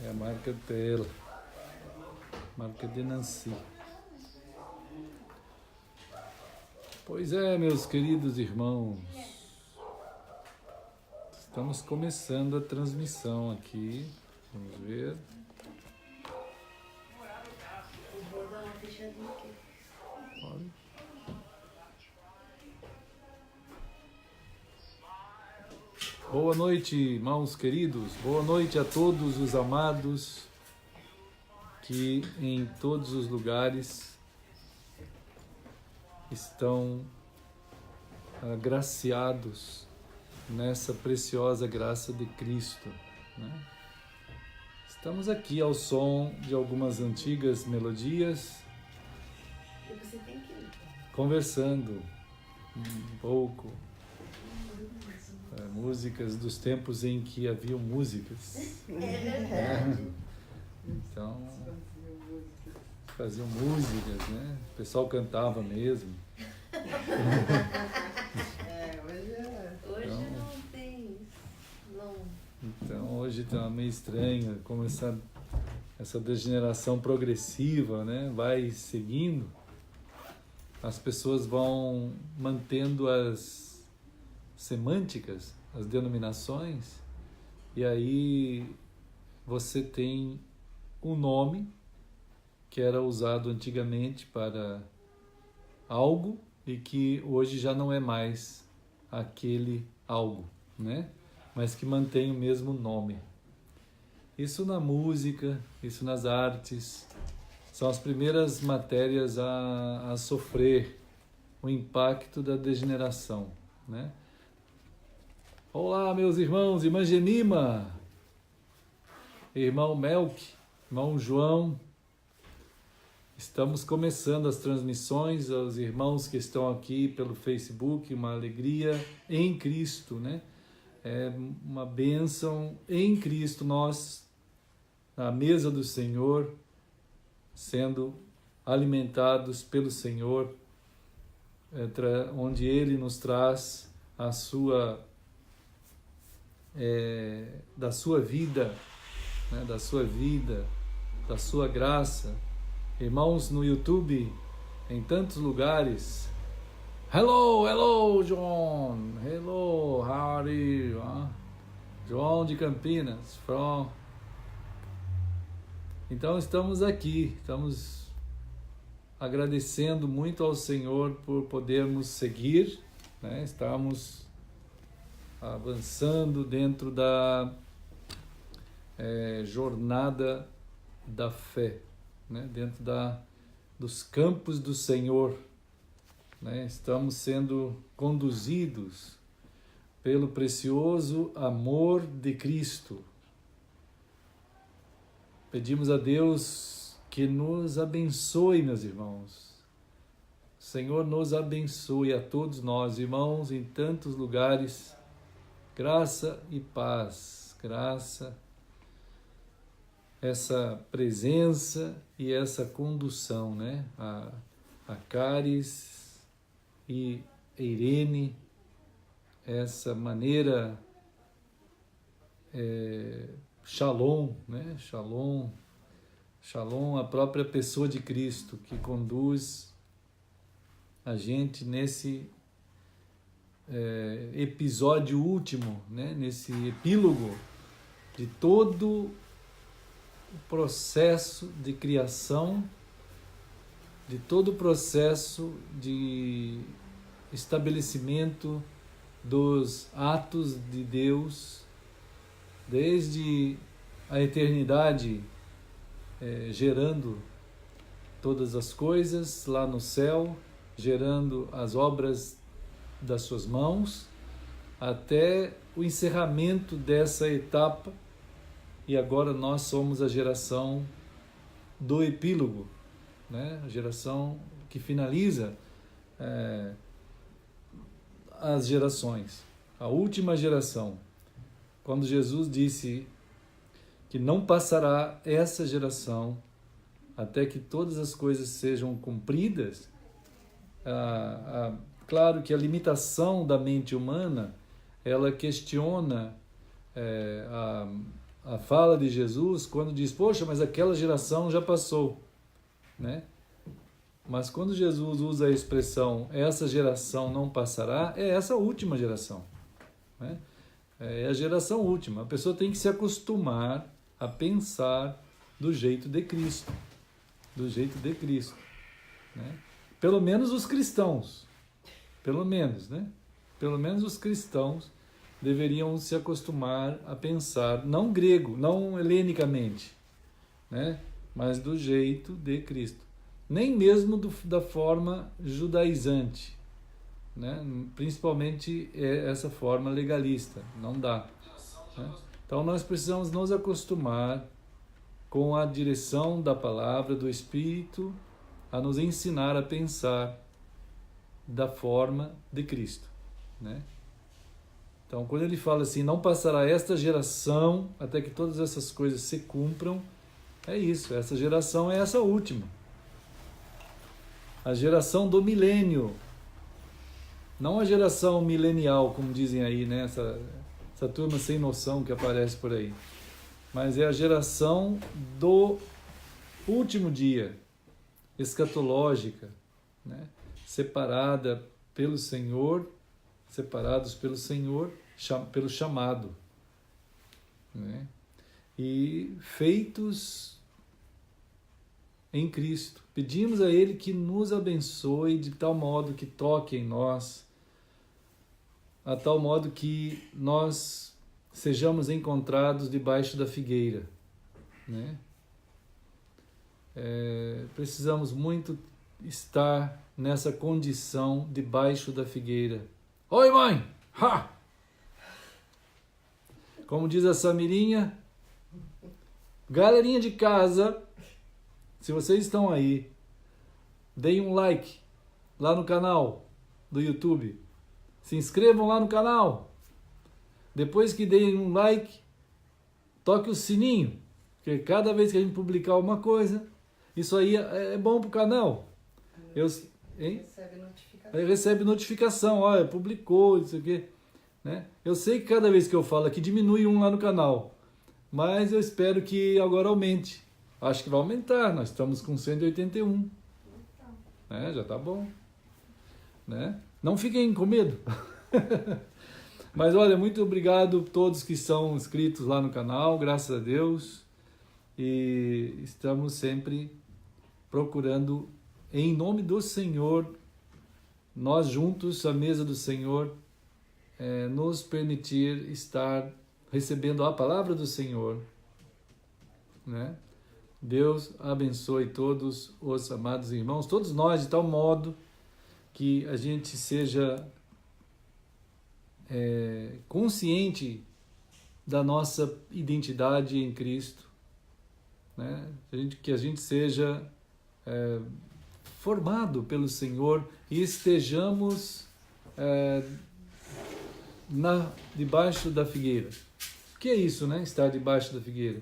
É a marca dela, marca de Nancy. Pois é, meus queridos irmãos, estamos começando a transmissão aqui. Vamos ver. Vou dar uma fechadinha aqui. Olha. Boa noite, irmãos queridos. Boa noite a todos os amados que em todos os lugares estão agraciados nessa preciosa graça de Cristo, né? Estamos aqui ao som de algumas antigas melodias, E você tem que ir. conversando um pouco, músicas dos tempos em que haviam músicas. É verdade. Então, faziam músicas, né? O pessoal cantava mesmo. Hoje Então, não tem. Não. Então hoje está meio estranho como essa degeneração progressiva, né, vai seguindo. As pessoas vão mantendo as semânticas, as denominações, e aí você tem um nome que era usado antigamente para algo e que hoje já não é mais aquele algo, né? Mas que mantém o mesmo nome. Isso na música, isso nas artes, são as primeiras matérias a sofrer o impacto da degeneração, né? Olá, meus irmãos, irmã Gemima, irmão Melk, irmão João. Estamos começando as transmissões aos irmãos que estão aqui pelo Facebook, uma alegria em Cristo, né? É uma bênção em Cristo, nós, na mesa do Senhor, sendo alimentados pelo Senhor, onde Ele nos traz a sua, da sua vida, né, da sua graça. Irmãos no YouTube, em tantos lugares. Hello, John. Hello, how are you? João de Campinas, from. Então estamos aqui, estamos agradecendo muito ao Senhor por podermos seguir, né? Estamos avançando dentro da jornada da fé, né? Dentro dos campos do Senhor. Né? Estamos sendo conduzidos pelo precioso amor de Cristo. Pedimos a Deus que nos abençoe, meus irmãos. O Senhor nos abençoe a todos nós, irmãos, em tantos lugares. Graça e paz, graça, essa presença e essa condução, né? A Caris e Irene, essa maneira, Shalom, né? Shalom, a própria pessoa de Cristo que conduz a gente nesse episódio último, né? Nesse epílogo de todo o processo de criação, de todo o processo de estabelecimento dos atos de Deus, desde a eternidade, gerando todas as coisas lá no céu, gerando as obras das suas mãos, até o encerramento dessa etapa, e agora nós somos a geração do epílogo, né? A geração que finaliza as gerações, a última geração. Quando Jesus disse que não passará essa geração até que todas as coisas sejam cumpridas, claro que a limitação da mente humana, ela questiona a fala de Jesus quando diz, poxa, mas aquela geração já passou, né? Mas quando Jesus usa a expressão, essa geração não passará, é essa última geração, né? É a geração última. A pessoa tem que se acostumar a pensar do jeito de Cristo, né? Pelo menos os cristãos, pelo menos, né? Pelo menos os cristãos deveriam se acostumar a pensar, não grego, não helenicamente, né? Mas do jeito de Cristo. Nem mesmo da forma judaizante, né? Principalmente essa forma legalista, não dá, né? Então nós precisamos nos acostumar com a direção da palavra, do Espírito, a nos ensinar a pensar da forma de Cristo, né? Então, quando ele fala assim, não passará esta geração até que todas essas coisas se cumpram, é isso, essa geração é essa última. A geração do milênio, não a geração milenial, como dizem aí, né? Essa turma sem noção que aparece por aí. Mas é a geração do último dia, escatológica, né? Separada pelo Senhor, separados pelo Senhor, pelo chamado, né? E feitos em Cristo. Pedimos a Ele que nos abençoe de tal modo que toque em nós, a tal modo que nós sejamos encontrados debaixo da figueira, né? Precisamos muito estar nessa condição debaixo da figueira. Oi, mãe! Ha! Como diz a Samirinha, galerinha de casa, se vocês estão aí, deem um like lá no canal do YouTube. Se inscrevam lá no canal. Depois que deem um like, toque o sininho, porque cada vez que a gente publicar alguma coisa, isso aí é bom pro canal. Recebe notificação, olha, publicou, isso aqui, né? Eu sei que cada vez que eu falo aqui diminui um lá no canal, mas eu espero que agora aumente. Acho que vai aumentar, nós estamos com 181. Né? Já tá bom, né? Não fiquem com medo. Mas olha, muito obrigado a todos que são inscritos lá no canal, graças a Deus. E estamos sempre procurando, em nome do Senhor, nós juntos, à mesa do Senhor, nos permitir estar recebendo a palavra do Senhor, né? Deus abençoe todos os amados irmãos, todos nós, de tal modo que a gente seja consciente da nossa identidade em Cristo, né? Que a gente seja formado pelo Senhor e estejamos debaixo da figueira. O que é isso, né? Estar debaixo da figueira.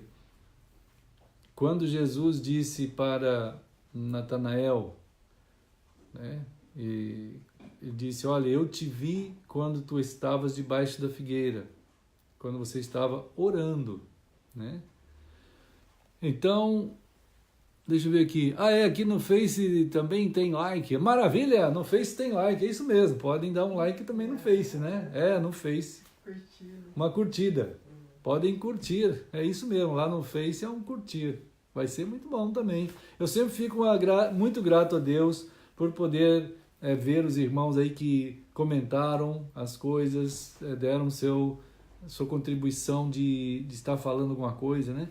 Quando Jesus disse para Natanael, né? E disse, olha, eu te vi quando tu estavas debaixo da figueira, quando você estava orando, né? Então, deixa eu ver aqui. Aqui no Face também tem like. Maravilha! No Face tem like, é isso mesmo. Podem dar um like também no Face, né? No Face. Uma curtida. Podem curtir, é isso mesmo. Lá no Face é um curtir. Vai ser muito bom também. Eu sempre fico muito grato a Deus por poder ver os irmãos aí que comentaram as coisas, deram sua contribuição de estar falando alguma coisa, né?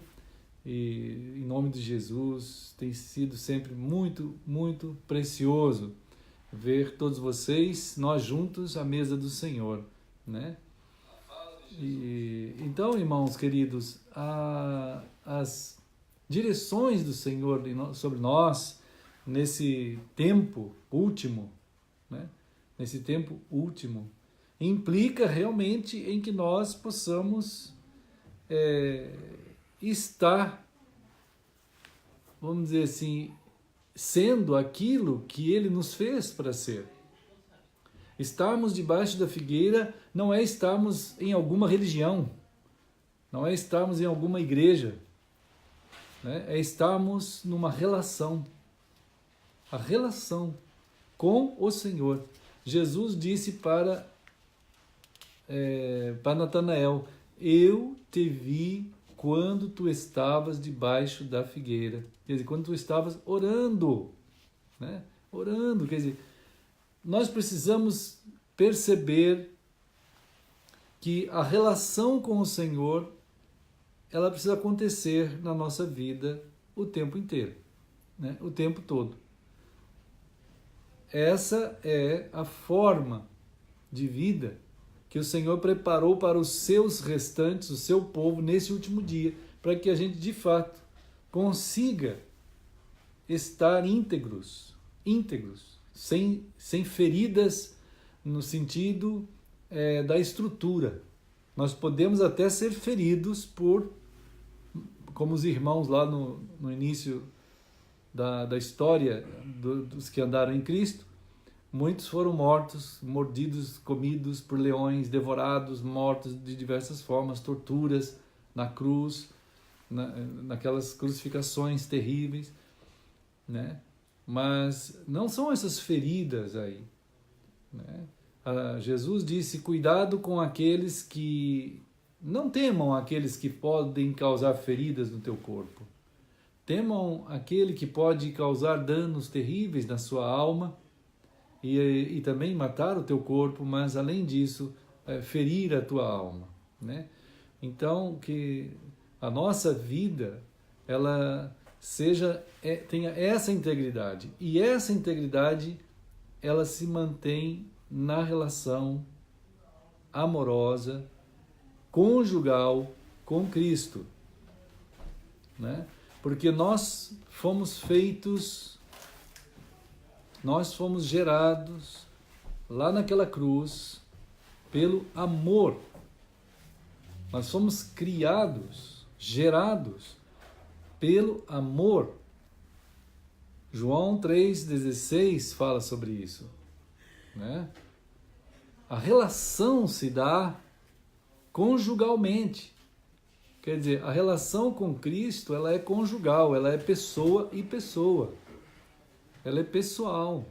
E em nome de Jesus, tem sido sempre muito, muito precioso ver todos vocês, nós juntos, à mesa do Senhor, né? Então, irmãos queridos, as direções do Senhor sobre nós, nesse tempo último, né? Nesse tempo último, implica realmente em que nós possamos estar, vamos dizer assim, sendo aquilo que Ele nos fez para ser. Estarmos debaixo da figueira não é estarmos em alguma religião, não é estarmos em alguma igreja, né? É estarmos numa relação. A relação com o Senhor. Jesus disse para Natanael: eu te vi quando tu estavas debaixo da figueira. Quer dizer, quando tu estavas orando, né? Orando, quer dizer, nós precisamos perceber que a relação com o Senhor, ela precisa acontecer na nossa vida o tempo inteiro, né? O tempo todo. Essa é a forma de vida que o Senhor preparou para os seus restantes, o seu povo, nesse último dia, para que a gente, de fato, consiga estar íntegros, sem feridas no sentido da estrutura. Nós podemos até ser feridos como os irmãos lá no início da história dos que andaram em Cristo. Muitos foram mortos, mordidos, comidos por leões, devorados, mortos de diversas formas, torturas na cruz, naquelas crucificações terríveis, né? Mas não são essas feridas aí, né? Jesus disse: cuidado com aqueles que... Não temam aqueles que podem causar feridas no teu corpo. Temam aquele que pode causar danos terríveis na sua alma, e também matar o teu corpo, mas além disso, ferir a tua alma, né? Então, que a nossa vida, ela tenha essa integridade, e essa integridade, ela se mantém na relação amorosa, conjugal com Cristo, né? Porque nós fomos gerados lá naquela cruz pelo amor. Nós fomos criados, gerados pelo amor. João 3,16 fala sobre isso, né? A relação se dá conjugalmente. Quer dizer, a relação com Cristo, ela é conjugal, ela é pessoa e pessoa. Ela é pessoal.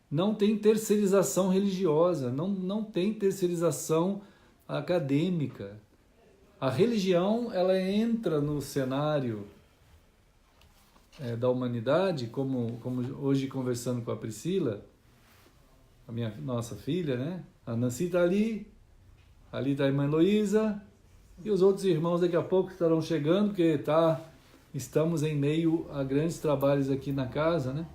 Não tem terceirização religiosa, não tem terceirização acadêmica. A religião, ela entra no cenário da humanidade, como hoje conversando com a Priscila, nossa filha, né? A Nancy está ali está a irmã Heloísa, e os outros irmãos daqui a pouco estarão chegando, porque estamos em meio a grandes trabalhos aqui na casa, né?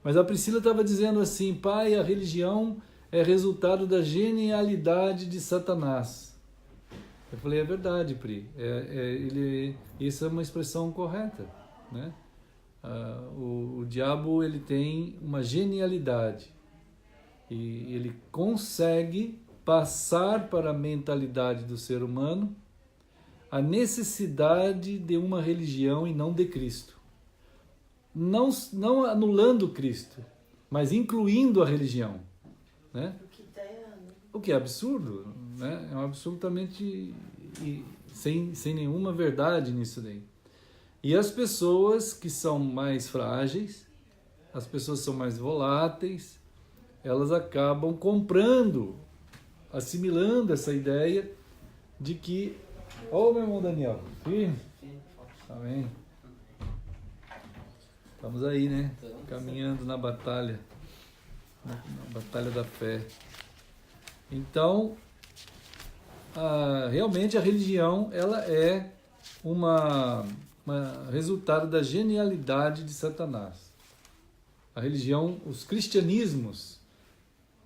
Mas a Priscila estava dizendo assim: pai, a religião é resultado da genialidade de Satanás. Eu falei: é verdade, Pri. Isso é uma expressão correta, né? O diabo, ele tem uma genialidade. E ele consegue passar para a mentalidade do ser humano a necessidade de uma religião e não de Cristo. Não anulando Cristo, mas incluindo a religião, né? O que é absurdo, né? É um absolutamente sem nenhuma verdade nisso daí. E as pessoas que são mais frágeis, as pessoas que são mais voláteis, elas acabam comprando, assimilando essa ideia de que... Ô, meu irmão Daniel, firme? Amém. Estamos aí, né? Caminhando na batalha da fé. Então, realmente a religião, ela é uma resultado da genialidade de Satanás. A religião, os cristianismos,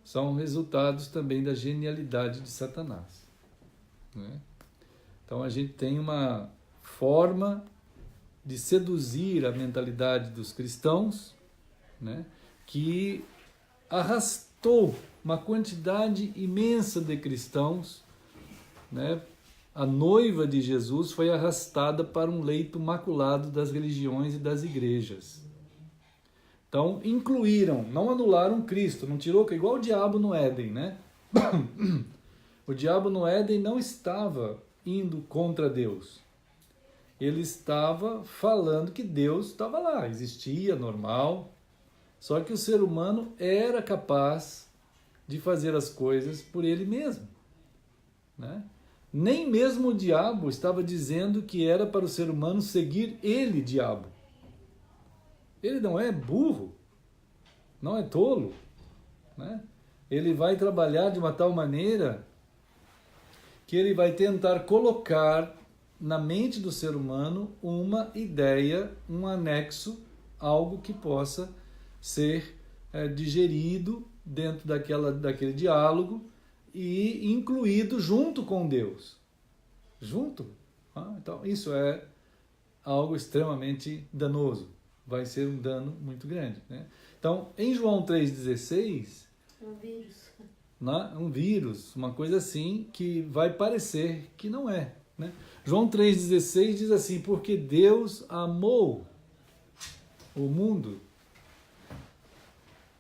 são resultados também da genialidade de Satanás, né? Então a gente tem uma forma de seduzir a mentalidade dos cristãos, né, que arrastou uma quantidade imensa de cristãos, né? A noiva de Jesus foi arrastada para um leito maculado das religiões e das igrejas. Então, incluíram, não anularam Cristo, não tirou, igual o diabo no Éden, né? O diabo no Éden não estava indo contra Deus. Ele estava falando que Deus estava lá, existia, normal. Só que o ser humano era capaz de fazer as coisas por ele mesmo, né? Nem mesmo o diabo estava dizendo que era para o ser humano seguir ele, diabo. Ele não é burro, não é tolo, né? Ele vai trabalhar de uma tal maneira que ele vai tentar colocar na mente do ser humano uma ideia, um anexo, algo que possa ser digerido dentro daquele diálogo e incluído junto com Deus. Junto. Então, isso é algo extremamente danoso. Vai ser um dano muito grande, né? Então, em João 3,16... Um vírus. Um vírus, uma coisa assim que vai parecer que não é, né? João 3,16 diz assim: porque Deus amou o mundo.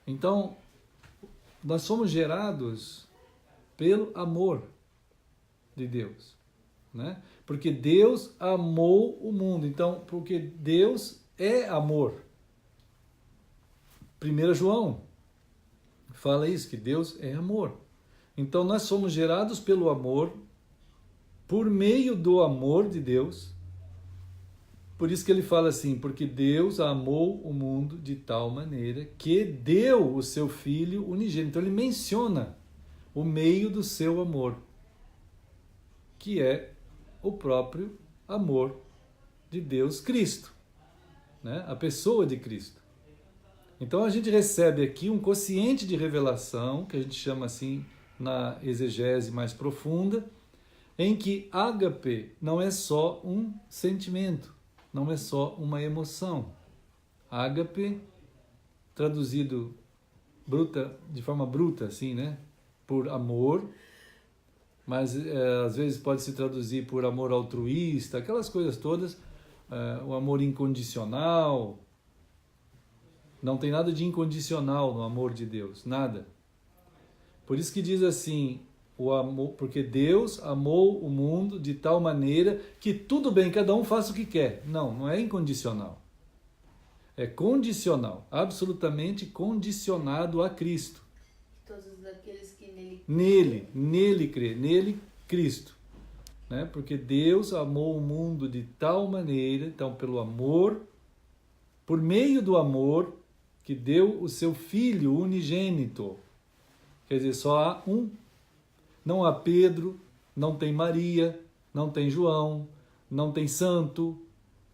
Então, nós somos gerados pelo amor de Deus, né? Porque Deus amou o mundo. Então, porque Deus é amor. 1 João fala isso, que Deus é amor. Então, nós somos gerados pelo amor, por meio do amor de Deus. Por isso que ele fala assim: porque Deus amou o mundo de tal maneira que deu o seu Filho unigênito. Então ele menciona o meio do seu amor, que é o próprio amor de Deus Cristo, né? A pessoa de Cristo. Então a gente recebe aqui um quociente de revelação, que a gente chama assim na exegese mais profunda, em que ágape não é só um sentimento, não é só uma emoção. Ágape, traduzido de forma bruta, assim, né? Por amor, mas às vezes pode se traduzir por amor altruísta, aquelas coisas todas, o amor incondicional. Não tem nada de incondicional no amor de Deus, nada. Por isso que diz assim, o amor, porque Deus amou o mundo de tal maneira que tudo bem, cada um faça o que quer. Não, não é incondicional. É condicional, absolutamente condicionado a Cristo. Todos aqueles que nele crê, nele Cristo, né? Porque Deus amou o mundo de tal maneira, então pelo amor, por meio do amor, que deu o seu Filho unigênito. Quer dizer, só há um. Não há Pedro, não tem Maria, não tem João, não tem santo,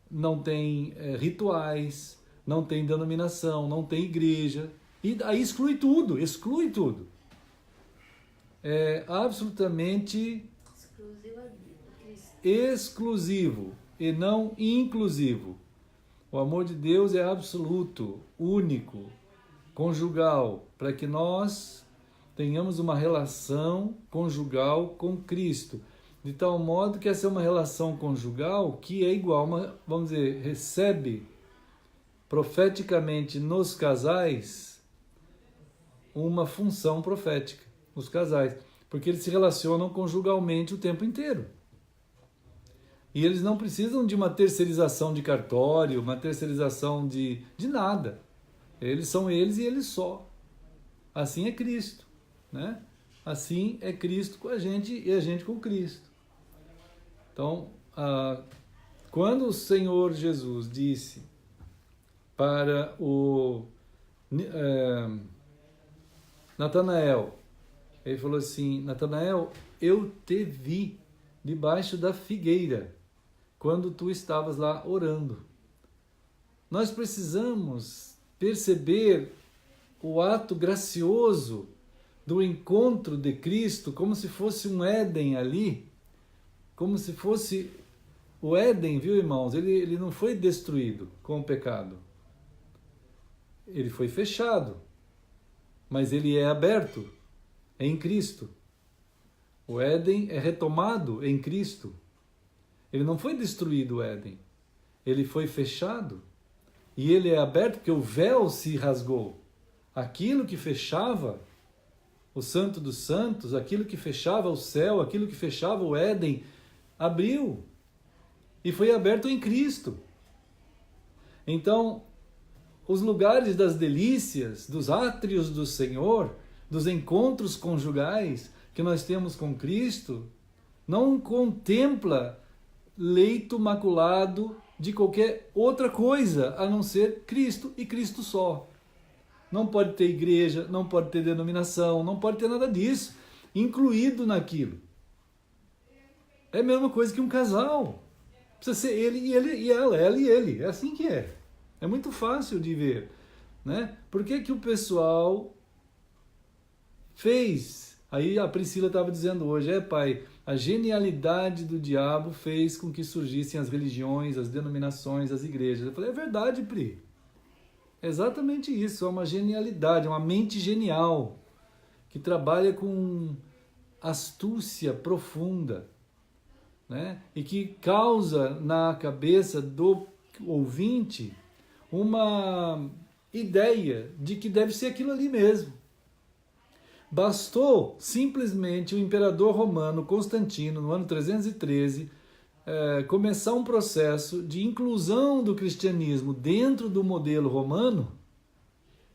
não tem rituais, não tem denominação, não tem igreja. E aí exclui tudo. É absolutamente exclusivo e não inclusivo. O amor de Deus é absoluto, único, conjugal, para que nós tenhamos uma relação conjugal com Cristo. De tal modo que essa é uma relação conjugal que é igual, vamos dizer, recebe profeticamente nos casais uma função profética, os casais, porque eles se relacionam conjugalmente o tempo inteiro. E eles não precisam de uma terceirização de cartório, uma terceirização de nada. Eles são eles e eles só. Assim é Cristo, né? Assim é Cristo com a gente e a gente com Cristo. Então, quando o Senhor Jesus disse para o Natanael, ele falou assim: Natanael, eu te vi debaixo da figueira, quando tu estavas lá orando. Nós precisamos perceber o ato gracioso do encontro de Cristo, como se fosse um Éden ali, como se fosse o Éden, viu, irmãos? Ele não foi destruído com o pecado. Ele foi fechado, mas ele é aberto em Cristo. O Éden é retomado em Cristo. Ele não foi destruído, o Éden. Ele foi fechado. E ele é aberto porque o véu se rasgou. Aquilo que fechava o Santo dos Santos, aquilo que fechava o céu, aquilo que fechava o Éden, Abriu. E foi aberto em Cristo. Então, os lugares das delícias, dos átrios do Senhor, dos encontros conjugais que nós temos com Cristo, não contempla leito maculado de qualquer outra coisa, a não ser Cristo e Cristo só. Não pode ter igreja, não pode ter denominação, não pode ter nada disso incluído naquilo. É a mesma coisa que um casal. Precisa ser ele e ela e ele. É assim que é. É muito fácil de ver, né? Por que o pessoal fez? Aí a Priscila estava dizendo hoje, pai, a genialidade do diabo fez com que surgissem as religiões, as denominações, as igrejas. Eu falei, é verdade, Pri. É exatamente isso, é uma genialidade, uma mente genial, que trabalha com astúcia profunda, né? E que causa na cabeça do ouvinte uma ideia de que deve ser aquilo ali mesmo. Bastou simplesmente o imperador romano Constantino, no ano 313, começar um processo de inclusão do cristianismo dentro do modelo romano,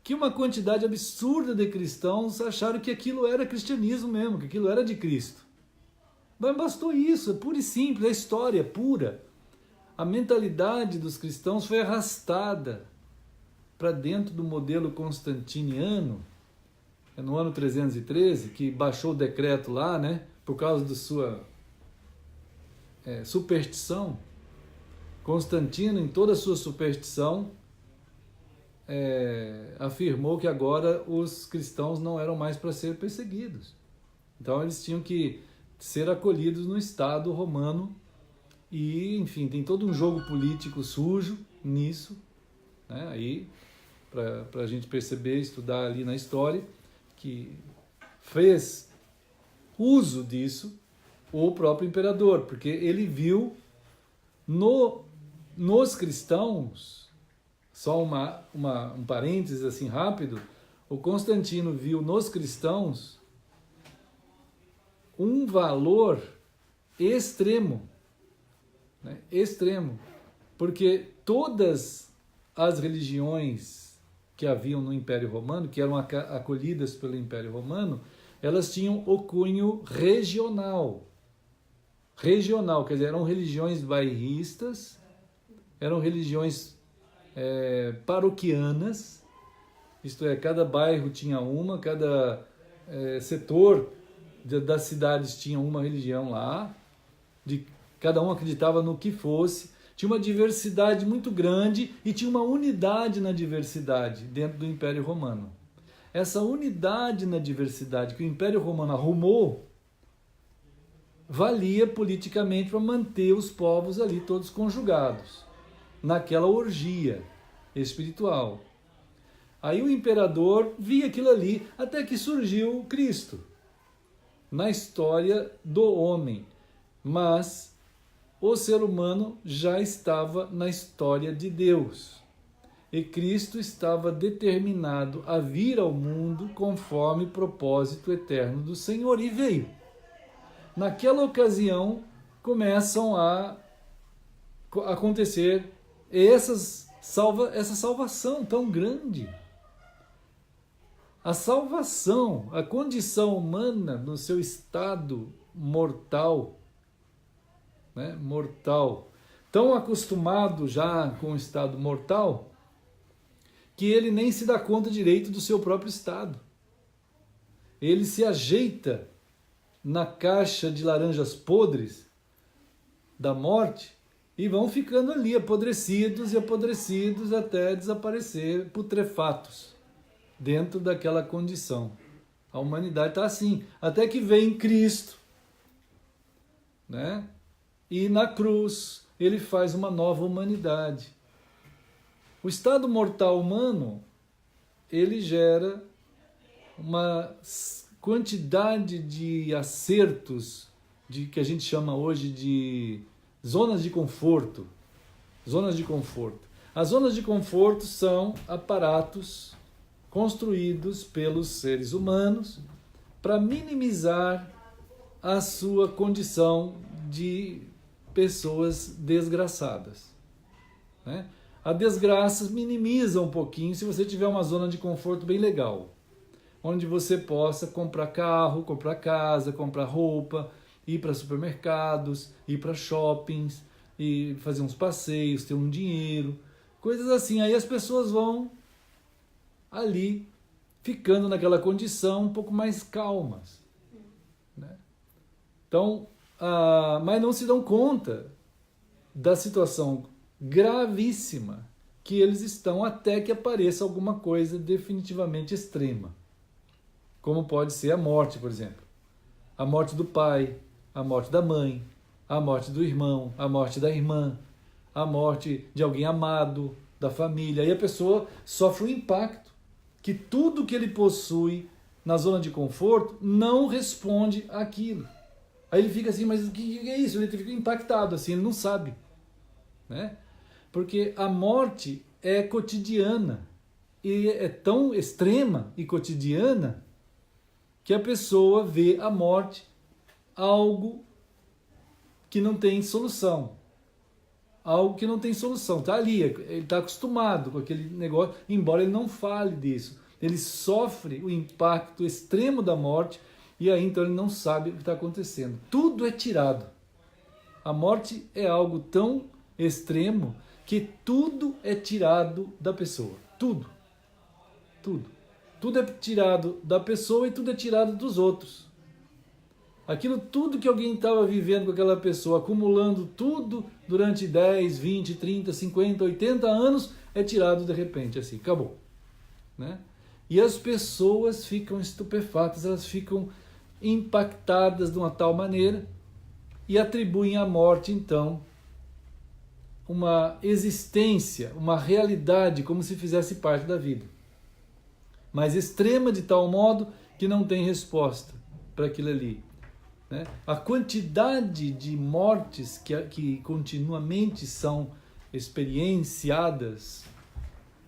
que uma quantidade absurda de cristãos acharam que aquilo era cristianismo mesmo, que aquilo era de Cristo. Mas bastou isso, é pura e simples, é história pura. A mentalidade dos cristãos foi arrastada para dentro do modelo constantiniano, no ano 313, que baixou o decreto lá, né, por causa da sua superstição. Constantino, em toda a sua superstição, afirmou que agora os cristãos não eram mais para ser perseguidos. Então eles tinham que ser acolhidos no Estado romano e, enfim, tem todo um jogo político sujo nisso, né? Aí, para a gente perceber, estudar ali na história, que fez uso disso o próprio imperador, porque ele viu nos cristãos, só um parênteses assim rápido, o Constantino viu nos cristãos um valor extremo, né? Extremo, porque todas as religiões que haviam no Império Romano, que eram acolhidas pelo Império Romano, elas tinham o cunho regional. Regional, quer dizer, eram religiões bairristas, eram religiões paroquianas, isto é, cada bairro tinha uma, cada setor das cidades tinha uma religião lá, cada um acreditava no que fosse, tinha uma diversidade muito grande e tinha uma unidade na diversidade dentro do Império Romano. Essa unidade na diversidade que o Império Romano arrumou, valia politicamente para manter os povos ali todos conjugados, naquela orgia espiritual. Aí o imperador via aquilo ali, até que surgiu Cristo, na história do homem. Mas o ser humano já estava na história de Deus. E Cristo estava determinado a vir ao mundo conforme propósito eterno do Senhor, e veio. Naquela ocasião, começam a acontecer essa salvação tão grande. A salvação, a condição humana no seu estado mortal, né? Mortal, tão acostumado já com o estado mortal, que ele nem se dá conta direito do seu próprio estado. Ele se ajeita na caixa de laranjas podres da morte e vão ficando ali apodrecidos e apodrecidos até desaparecer, putrefatos, dentro daquela condição. A humanidade está assim, até que vem Cristo, né? E na cruz ele faz uma nova humanidade. O estado mortal humano, ele gera uma quantidade de acertos, que a gente chama hoje de zonas de conforto. Zonas de conforto. As zonas de conforto são aparatos construídos pelos seres humanos para minimizar a sua condição de pessoas desgraçadas, né? A desgraça minimiza um pouquinho se você tiver uma zona de conforto bem legal, onde você possa comprar carro, comprar casa, comprar roupa, ir para supermercados, ir para shoppings, e fazer uns passeios, ter um dinheiro, coisas assim. Aí as pessoas vão ali ficando naquela condição um pouco mais calmas, né? Então, mas não se dão conta da situação gravíssima que eles estão até que apareça alguma coisa definitivamente extrema, como pode ser a morte, por exemplo. A morte do pai, a morte da mãe, a morte do irmão, a morte da irmã, a morte de alguém amado, da família. Aí a pessoa sofre um impacto, que tudo que ele possui na zona de conforto não responde àquilo. Aí ele fica assim, mas o que é isso? Ele fica impactado, assim, ele não sabe, né? Porque a morte é cotidiana, e é tão extrema e cotidiana que a pessoa vê a morte algo que não tem solução. Algo que não tem solução. Está ali, ele está acostumado com aquele negócio, embora ele não fale disso. Ele sofre o impacto extremo da morte e aí então ele não sabe o que está acontecendo. Tudo é tirado. A morte é algo tão extremo que tudo é tirado da pessoa. Tudo. Tudo. Tudo é tirado da pessoa e tudo é tirado dos outros. Aquilo tudo que alguém estava vivendo com aquela pessoa, acumulando tudo durante 10, 20, 30, 50, 80 anos, é tirado de repente, assim, acabou, né? E as pessoas ficam estupefatas, elas ficam impactadas de uma tal maneira e atribuem à morte, então, uma existência, uma realidade, como se fizesse parte da vida. Mas extrema de tal modo que não tem resposta para aquilo ali, né? A quantidade de mortes que continuamente são experienciadas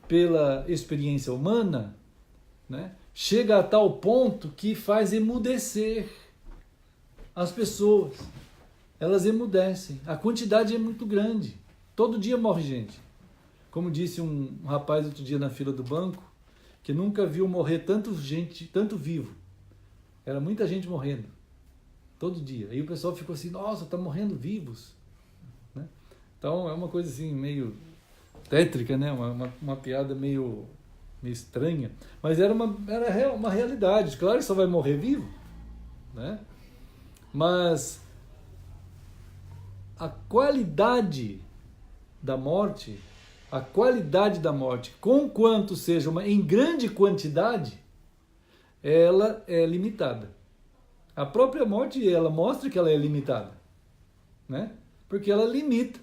pela experiência humana, né, chega a tal ponto que faz emudecer as pessoas. Elas emudecem. A quantidade é muito grande. Todo dia morre gente. Como disse um rapaz outro dia na fila do banco, que nunca viu morrer tanto gente, tanto vivo. Era muita gente morrendo. Todo dia. Aí o pessoal ficou assim, nossa, tá morrendo vivos, né? Então é uma coisa assim, meio tétrica, né? Uma piada meio estranha. Mas era uma realidade. Claro que só vai morrer vivo, né? Mas a qualidade da morte, conquanto seja em grande quantidade, ela é limitada. A própria morte, ela mostra que ela é limitada, né? Porque ela limita.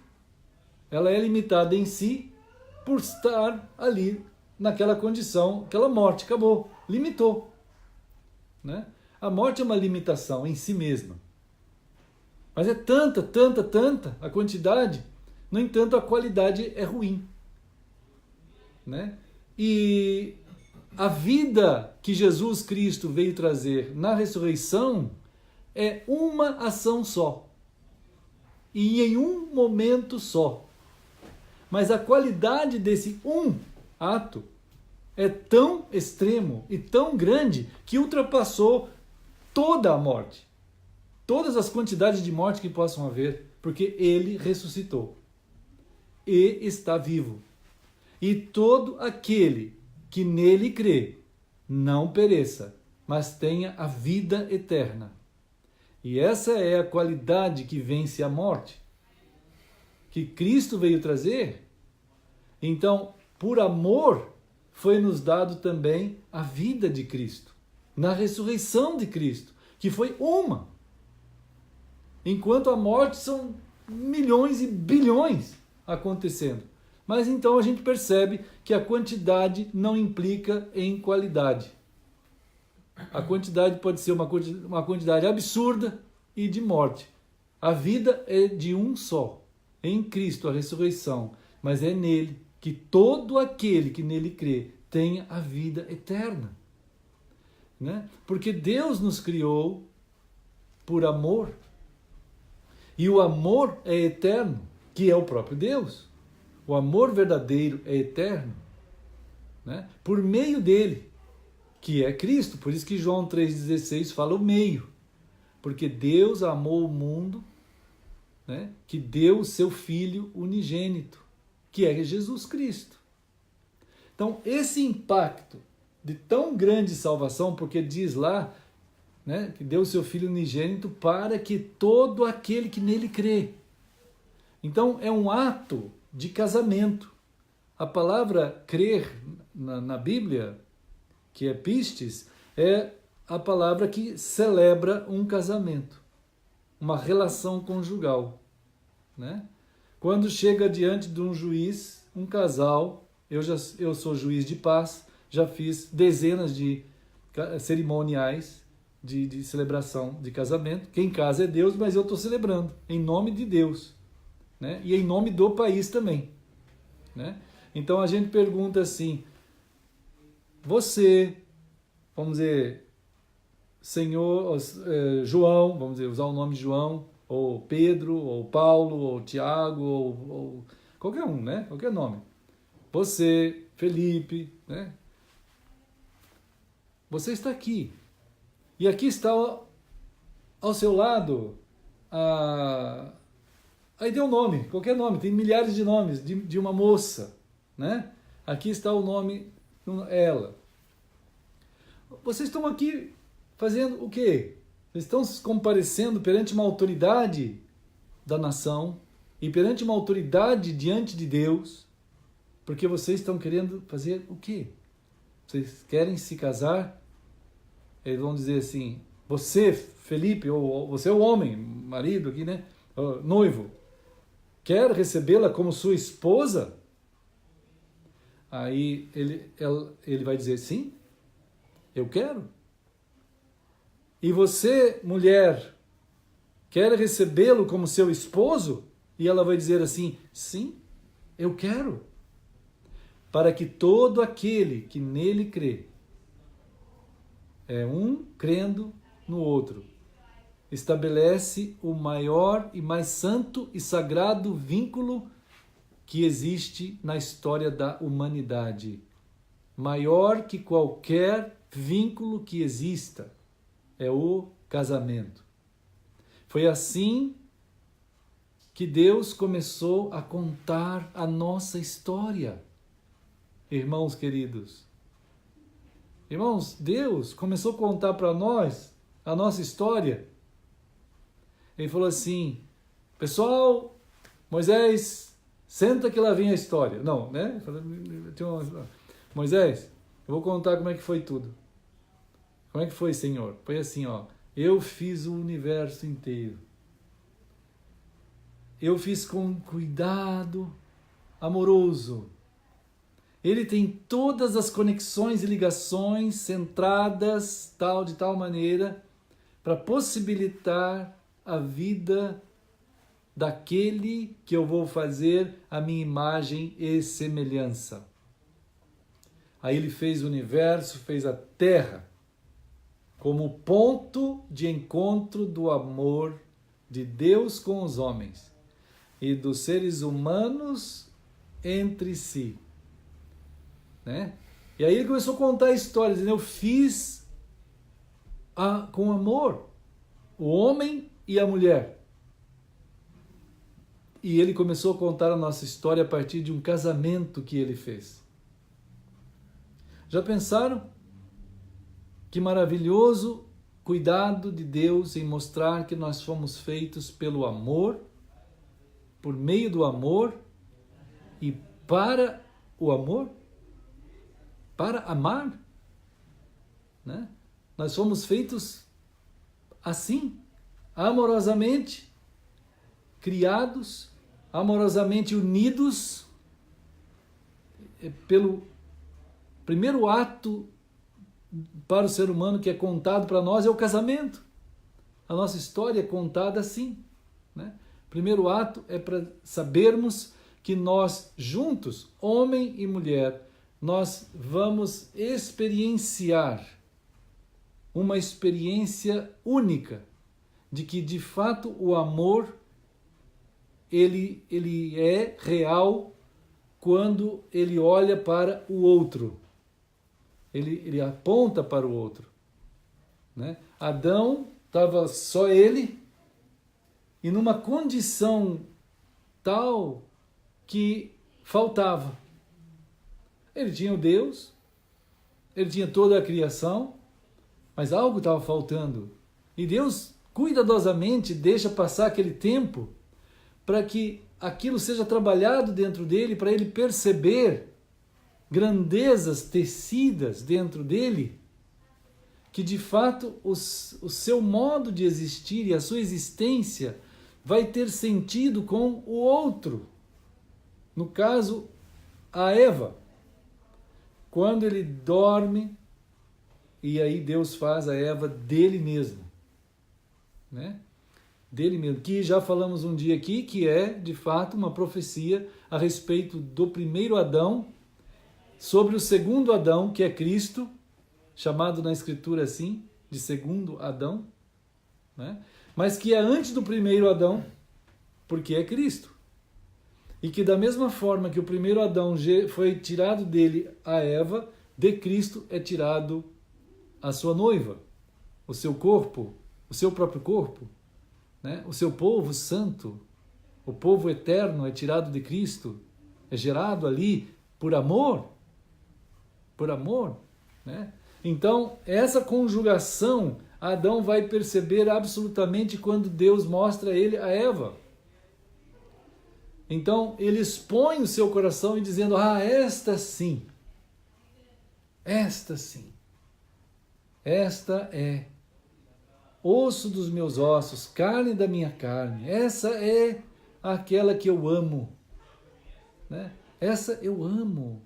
Ela é limitada em si por estar ali naquela condição, aquela morte, acabou, limitou, né? A morte é uma limitação em si mesma. Mas é tanta a quantidade, no entanto a qualidade é ruim, né? E a vida que Jesus Cristo veio trazer na ressurreição é uma ação só. E em um momento só. Mas a qualidade desse um ato é tão extremo e tão grande que ultrapassou toda a morte. Todas as quantidades de morte que possam haver, porque ele ressuscitou. E está vivo. E todo aquele que nele crê, não pereça, mas tenha a vida eterna. E essa é a qualidade que vence a morte, que Cristo veio trazer. Então, por amor, foi nos dado também a vida de Cristo, na ressurreição de Cristo, que foi uma. Enquanto a morte são milhões e bilhões acontecendo. Mas então a gente percebe que a quantidade não implica em qualidade. A quantidade pode ser uma quantidade absurda e de morte. A vida é de um só, em Cristo, a ressurreição. Mas é nele que todo aquele que nele crê tenha a vida eterna, né? Porque Deus nos criou por amor. E o amor é eterno, que é o próprio Deus. O amor verdadeiro é eterno, né? Por meio dele, que é Cristo. Por isso que João 3,16 fala o meio. Porque Deus amou o mundo, né? Que deu o seu Filho unigênito, que é Jesus Cristo. Então, esse impacto de tão grande salvação, porque diz lá, né, que deu o seu Filho unigênito para que todo aquele que nele crê. Então, é um ato de casamento. A palavra crer na Bíblia, que é pistes, é a palavra que celebra um casamento, uma relação conjugal, né? Quando chega diante de um juiz, um casal, eu sou juiz de paz, já fiz dezenas de cerimoniais de celebração de casamento. Quem casa é Deus, mas eu estou celebrando em nome de Deus, né? E em nome do país também, né? Então a gente pergunta assim, você, vamos dizer, Senhor, João, vamos dizer, usar o nome de João, ou Pedro, ou Paulo, ou Tiago, ou qualquer um, né? Qualquer nome. Você, Felipe, né? Você está aqui. E aqui está ao seu lado, aí deu um nome, qualquer nome, tem milhares de nomes de uma moça, né? Aqui está o nome, ela. Vocês estão aqui fazendo o quê? Vocês estão comparecendo perante uma autoridade da nação e perante uma autoridade diante de Deus, porque vocês estão querendo fazer o quê? Vocês querem se casar? Eles vão dizer assim, você, Felipe, ou você é o homem, marido aqui, né? Noivo, quer recebê-la como sua esposa? Aí ele vai dizer, sim, eu quero. E você, mulher, quer recebê-lo como seu esposo? E ela vai dizer assim, sim, eu quero. Para que todo aquele que nele crê, é um crendo no outro, estabelece o maior e mais santo e sagrado vínculo que existe na história da humanidade. Maior que qualquer vínculo que exista é o casamento. Foi assim que Deus começou a contar a nossa história. Irmãos queridos, irmãos, Deus começou a contar para nós a nossa história. Ele falou assim, pessoal, Moisés, senta que lá vem a história. Não, né? Moisés, eu vou contar como é que foi tudo. Como é que foi, Senhor? Foi assim, ó. Eu fiz o universo inteiro. Eu fiz com cuidado amoroso. Ele tem todas as conexões e ligações centradas de tal maneira para possibilitar a vida daquele que eu vou fazer a minha imagem e semelhança. Aí ele fez o universo, fez a terra como ponto de encontro do amor de Deus com os homens e dos seres humanos entre si. Né? E aí ele começou a contar a história, dizendo, eu fiz com amor o homem e a mulher. E ele começou a contar a nossa história a partir de um casamento que ele fez. Já pensaram? Que maravilhoso cuidado de Deus em mostrar que nós fomos feitos pelo amor, por meio do amor e para o amor, para amar, né? Nós fomos feitos assim, amorosamente criados, amorosamente unidos pelo primeiro ato para o ser humano que é contado para nós é o casamento. A nossa história é contada assim, né? Primeiro ato é para sabermos que nós juntos, homem e mulher, nós vamos experienciar uma experiência única de que de fato o amor ele é real quando ele olha para o outro. Ele aponta para o outro. Né? Adão estava só ele e numa condição tal que faltava. Ele tinha o Deus, ele tinha toda a criação, mas algo estava faltando. E Deus cuidadosamente deixa passar aquele tempo para que aquilo seja trabalhado dentro dele, para ele perceber grandezas tecidas dentro dele, que de fato o seu modo de existir e a sua existência vai ter sentido com o outro. No caso, a Eva. Quando ele dorme, e aí Deus faz a Eva dele mesmo. Né? Dele mesmo. Que já falamos um dia aqui, que é, de fato, uma profecia a respeito do primeiro Adão, sobre o segundo Adão, que é Cristo, chamado na Escritura assim, de segundo Adão, né? Mas que é antes do primeiro Adão, porque é Cristo. E que da mesma forma que o primeiro Adão foi tirado dele a Eva, de Cristo é tirado a sua noiva, o seu corpo, o seu próprio corpo, né? O seu povo santo, o povo eterno é tirado de Cristo, é gerado ali por amor, né? Então, essa conjugação, Adão vai perceber absolutamente quando Deus mostra ele a Eva. Então, ele expõe o seu coração e dizendo, esta sim, esta é osso dos meus ossos, carne da minha carne, essa é aquela que eu amo, né? Essa eu amo.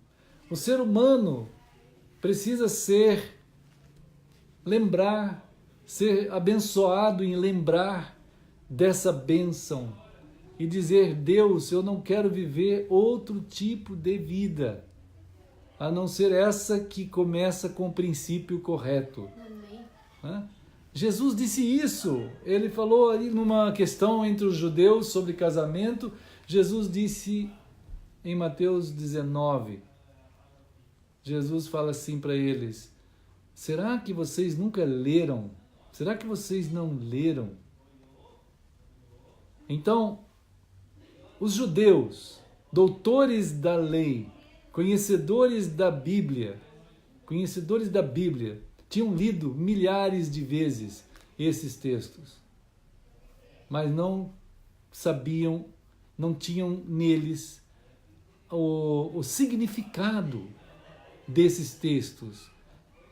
O ser humano precisa ser abençoado em lembrar dessa bênção e dizer, Deus, eu não quero viver outro tipo de vida, a não ser essa que começa com o princípio correto. Amém. Jesus disse isso, ele falou ali numa questão entre os judeus sobre casamento, Jesus disse em Mateus 19, Jesus fala assim para eles, será que vocês nunca leram? Será que vocês não leram? Então, os judeus, doutores da lei, conhecedores da Bíblia, tinham lido milhares de vezes esses textos, mas não sabiam, não tinham neles o significado desses textos.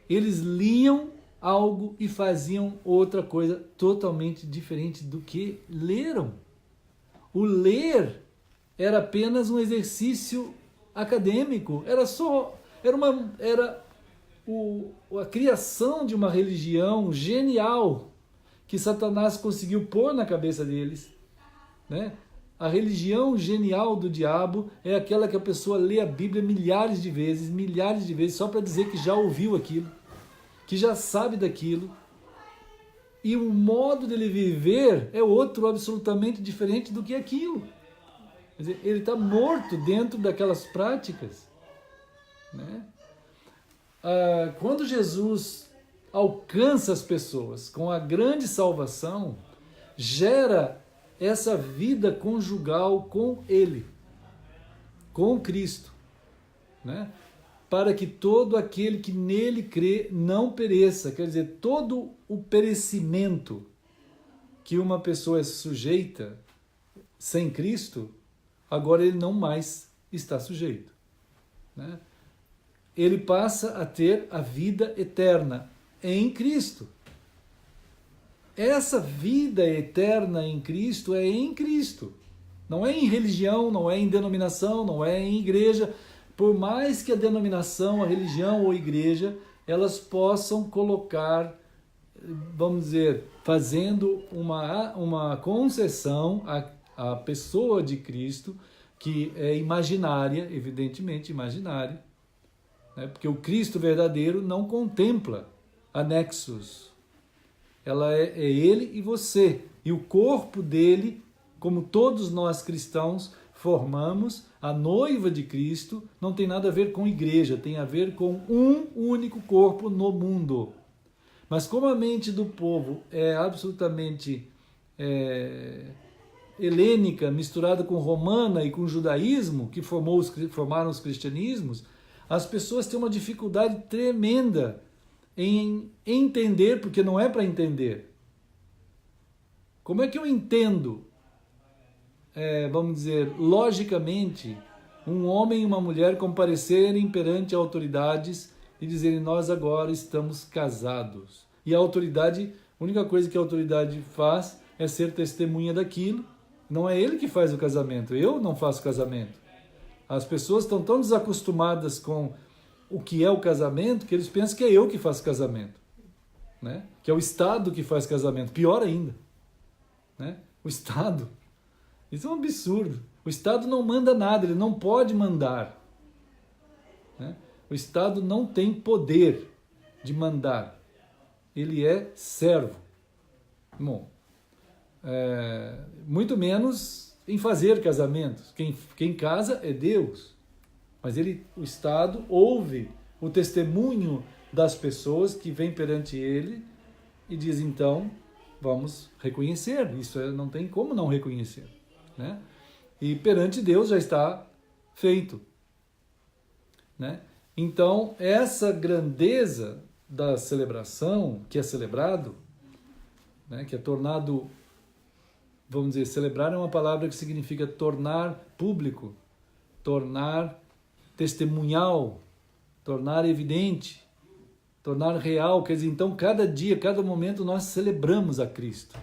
Eles liam algo e faziam outra coisa totalmente diferente do que leram. O ler era apenas um exercício acadêmico, era a criação de uma religião genial que Satanás conseguiu pôr na cabeça deles, né? A religião genial do diabo é aquela que a pessoa lê a Bíblia milhares de vezes, só para dizer que já ouviu aquilo, que já sabe daquilo, e o modo dele viver é outro absolutamente diferente do que aquilo. Quer dizer, ele está morto dentro daquelas práticas, né? Quando Jesus alcança as pessoas com a grande salvação, gera essa vida conjugal com Ele, com Cristo, né? Para que todo aquele que nele crê não pereça, quer dizer, todo o perecimento que uma pessoa é sujeita sem Cristo, agora ele não mais está sujeito, né? Ele passa a ter a vida eterna em Cristo. Essa vida eterna em Cristo é em Cristo. Não é em religião, não é em denominação, não é em igreja. Por mais que a denominação, a religião ou a igreja, elas possam colocar, vamos dizer, fazendo uma concessão à pessoa de Cristo, que é imaginária, evidentemente imaginária, né? Porque o Cristo verdadeiro não contempla anexos. Ela é ele e você. E o corpo dele como todos nós cristãos formamos a noiva de Cristo, não tem nada a ver com igreja, tem a ver com um único corpo no mundo. Mas como a mente do povo é absolutamente helênica, misturada com romana e com judaísmo, que formaram os cristianismos, as pessoas têm uma dificuldade tremenda em entender, porque não é para entender. Como é que eu entendo, vamos dizer, logicamente, um homem e uma mulher comparecerem perante autoridades e dizerem: nós agora estamos casados? E a autoridade, a única coisa que a autoridade faz é ser testemunha daquilo. Não é ele que faz o casamento, eu não faço casamento. As pessoas estão tão desacostumadas com o que é o casamento que eles pensam que é eu que faço casamento, né? Que é o Estado que faz casamento. Pior ainda, né? O Estado. Isso é um absurdo. O Estado não manda nada, ele não pode mandar, né? O Estado não tem poder de mandar. Ele é servo. Bom, muito menos em fazer casamentos. Quem casa é Deus. Mas o Estado ouve o testemunho das pessoas que vêm perante ele e diz: então, vamos reconhecer. Isso não tem como não reconhecer, né? E perante Deus já está feito, né? Então, essa grandeza da celebração, que é celebrado, né, que é tornado, vamos dizer, celebrar é uma palavra que significa tornar público, tornar testemunhal, tornar evidente, tornar real. Quer dizer, então, cada dia, cada momento nós celebramos a Cristo.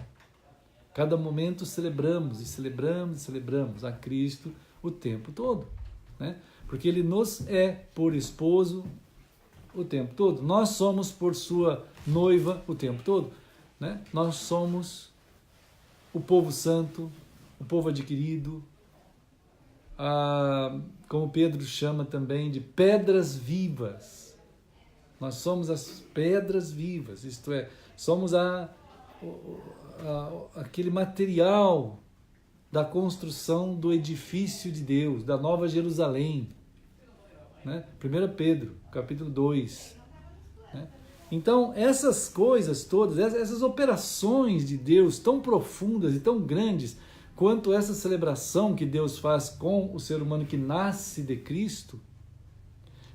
Cada momento celebramos e celebramos e celebramos a Cristo o tempo todo, né? Porque Ele nos é por esposo o tempo todo. Nós somos por sua noiva o tempo todo, né? Nós somos o povo santo, o povo adquirido, como Pedro chama também de pedras vivas. Nós somos as pedras vivas, isto é, somos aquele material da construção do edifício de Deus, da Nova Jerusalém, né? 1 Pedro, capítulo 2. Né? Então, essas coisas todas, essas operações de Deus tão profundas e tão grandes, quanto essa celebração que Deus faz com o ser humano que nasce de Cristo,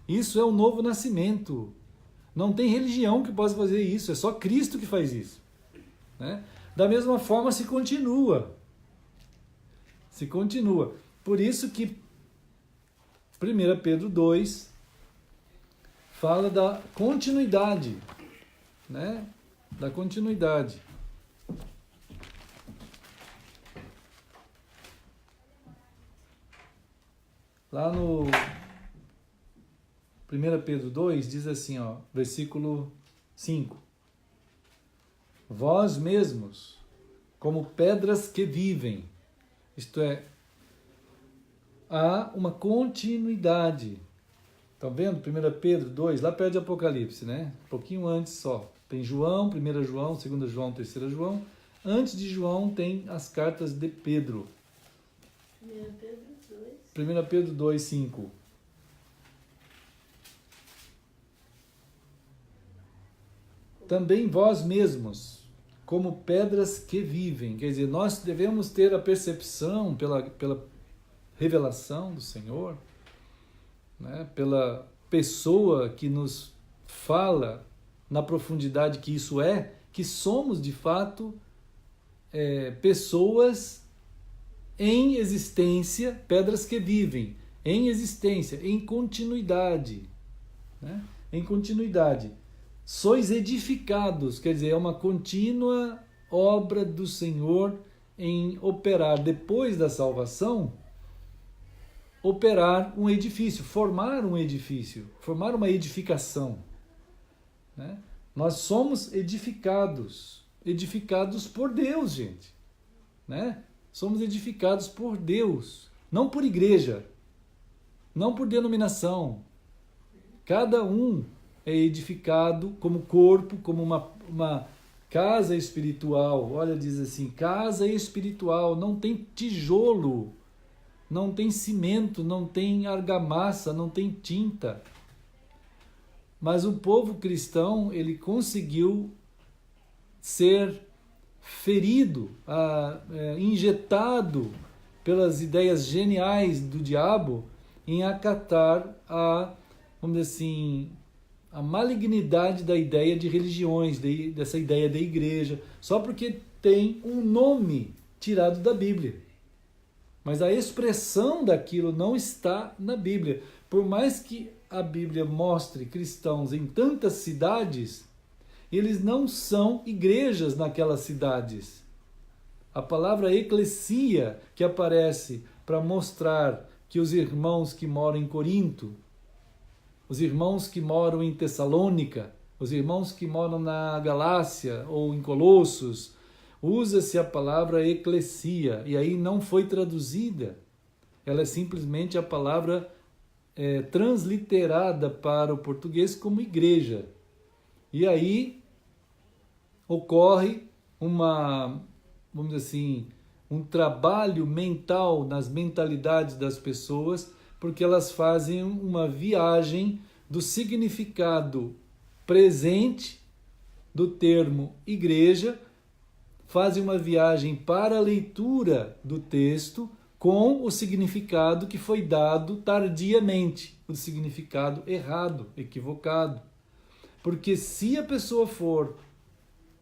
isso é um novo nascimento. Não tem religião que possa fazer isso, é só Cristo que faz isso, né? Da mesma forma se continua. Se continua. Por isso que 1 Pedro 2 fala da continuidade, né? Da continuidade. Lá no 1 Pedro 2 diz assim, ó, versículo 5. Vós mesmos, como pedras que vivem, isto é, há uma continuidade. Estão vendo? 1 Pedro 2, lá perto de Apocalipse, né? Um pouquinho antes só. Tem João, 1 João, 2 João, 3 João. Antes de João tem as cartas de Pedro. 1 Pedro 2, 5. Também vós mesmos, como pedras que vivem. Quer dizer, nós devemos ter a percepção pela revelação do Senhor, né? Pela pessoa que nos fala na profundidade que isso é, que somos de fato pessoas em existência, pedras que vivem, em existência, em continuidade, né? Em continuidade. Sois edificados, quer dizer, é uma contínua obra do Senhor em operar, depois da salvação, operar um edifício, formar uma edificação, né? Nós somos edificados por Deus, gente, né? Somos edificados por Deus, não por igreja, não por denominação. Cada um é edificado como corpo, como uma casa espiritual, olha, diz assim, casa espiritual, não tem tijolo, não tem cimento, não tem argamassa, não tem tinta. Mas o povo cristão, ele conseguiu ser ferido, injetado pelas ideias geniais do diabo em acatar vamos dizer assim, a malignidade da ideia de religiões, dessa ideia da igreja, só porque tem um nome tirado da Bíblia. Mas a expressão daquilo não está na Bíblia. Por mais que a Bíblia mostre cristãos em tantas cidades, eles não são igrejas naquelas cidades. A palavra eclesia, que aparece para mostrar que os irmãos que moram em Corinto, os irmãos que moram em Tessalônica, os irmãos que moram na Galácia ou em Colossos, usa-se a palavra eclesia, e aí não foi traduzida. Ela é simplesmente a palavra transliterada para o português como igreja. E aí ocorre vamos dizer assim, um trabalho mental nas mentalidades das pessoas, porque elas fazem uma viagem do significado presente do termo igreja, fazem uma viagem para a leitura do texto com o significado que foi dado tardiamente, o significado errado, equivocado. Porque se a pessoa for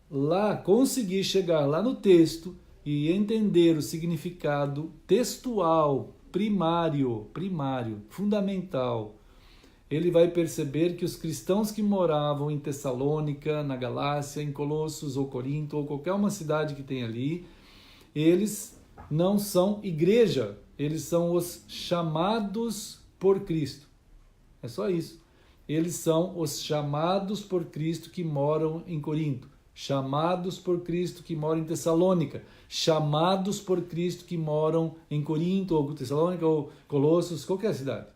lá, conseguir chegar lá no texto e entender o significado textual, primário, fundamental, ele vai perceber que os cristãos que moravam em Tessalônica, na Galácia, em Colossos ou Corinto, ou qualquer uma cidade que tem ali, eles não são igreja, eles são os chamados por Cristo. É só isso. Eles são os chamados por Cristo que moram em Corinto, chamados por Cristo que moram em Tessalônica, chamados por Cristo que moram em Corinto, ou Tessalônica, ou Colossos, qualquer cidade,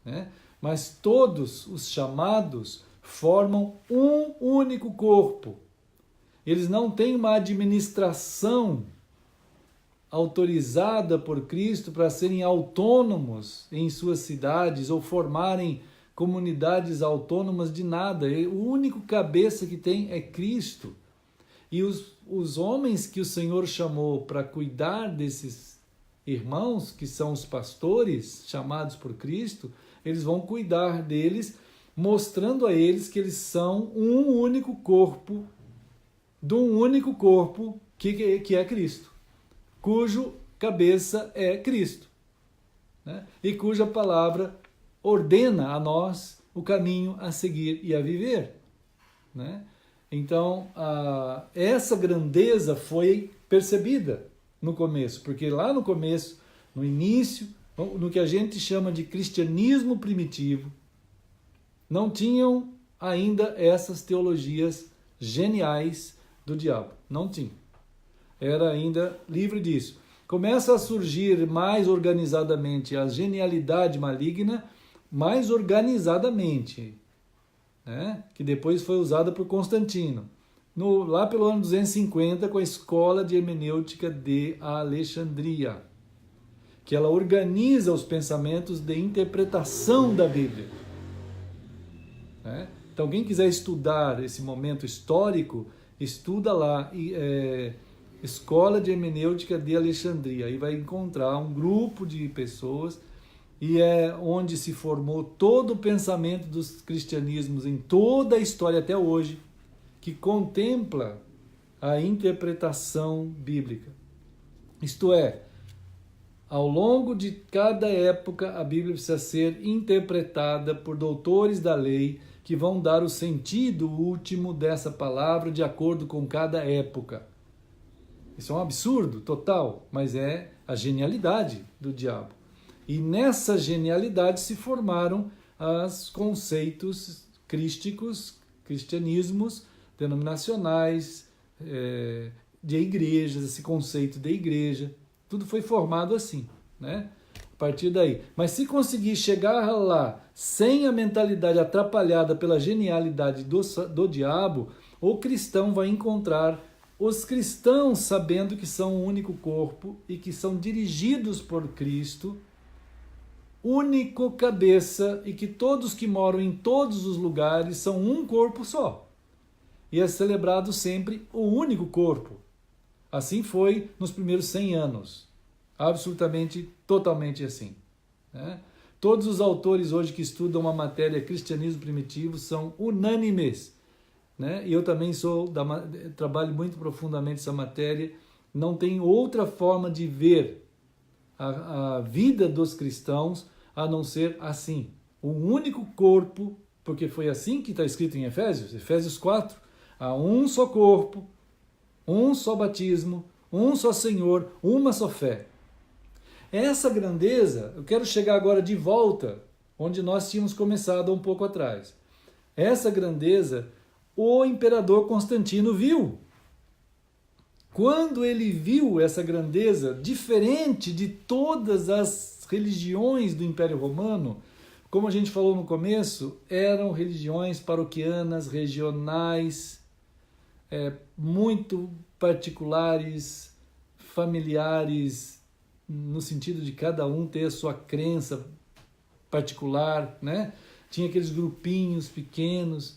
né? Mas todos os chamados formam um único corpo. Eles não têm uma administração autorizada por Cristo para serem autônomos em suas cidades ou formarem comunidades autônomas de nada. O único cabeça que tem é Cristo. E os homens que o Senhor chamou para cuidar desses irmãos, que são os pastores chamados por Cristo, eles vão cuidar deles, mostrando a eles que eles são um único corpo, de um único corpo que é Cristo, cujo cabeça é Cristo, né? E cuja palavra ordena a nós o caminho a seguir e a viver, né? Então, essa grandeza foi percebida no começo, porque lá no começo, no início, no que a gente chama de cristianismo primitivo, não tinham ainda essas teologias geniais do diabo. Não tinha. Era ainda livre disso. Começa a surgir mais organizadamente a genialidade maligna, mais organizadamente, né? Que depois foi usada por Constantino. Lá pelo ano 250, com a Escola de Hermenêutica de Alexandria, que ela organiza os pensamentos de interpretação da Bíblia, né? Então, quem quiser estudar esse momento histórico, estuda lá, Escola de Hermenêutica de Alexandria, aí vai encontrar um grupo de pessoas, e é onde se formou todo o pensamento dos cristianismos em toda a história até hoje, que contempla a interpretação bíblica. Isto é, ao longo de cada época, a Bíblia precisa ser interpretada por doutores da lei que vão dar o sentido último dessa palavra de acordo com cada época. Isso é um absurdo total, mas é a genialidade do diabo. E nessa genialidade se formaram os conceitos crísticos, cristianismos denominacionais, de igrejas, esse conceito de igreja. Tudo foi formado assim, né? A partir daí. Mas se conseguir chegar lá sem a mentalidade atrapalhada pela genialidade do diabo, o cristão vai encontrar os cristãos sabendo que são um único corpo e que são dirigidos por Cristo, único cabeça, e que todos que moram em todos os lugares são um corpo só. E é celebrado sempre o único corpo. Assim foi nos primeiros 100 anos. Absolutamente, totalmente assim. Né? Todos os autores hoje que estudam a matéria cristianismo primitivo são unânimes. Né? E eu também trabalho muito profundamente essa matéria. Não tem outra forma de ver a vida dos cristãos a não ser assim. Um único corpo, porque foi assim que está escrito em Efésios 4. Há um só corpo, um só batismo, um só Senhor, uma só fé. Essa grandeza, eu quero chegar agora de volta, onde nós tínhamos começado um pouco atrás. Essa grandeza, o imperador Constantino viu. Quando ele viu essa grandeza, diferente de todas as religiões do Império Romano, como a gente falou no começo, eram religiões paroquianas, regionais, muito particulares, familiares, no sentido de cada um ter a sua crença particular, né? Tinha aqueles grupinhos pequenos,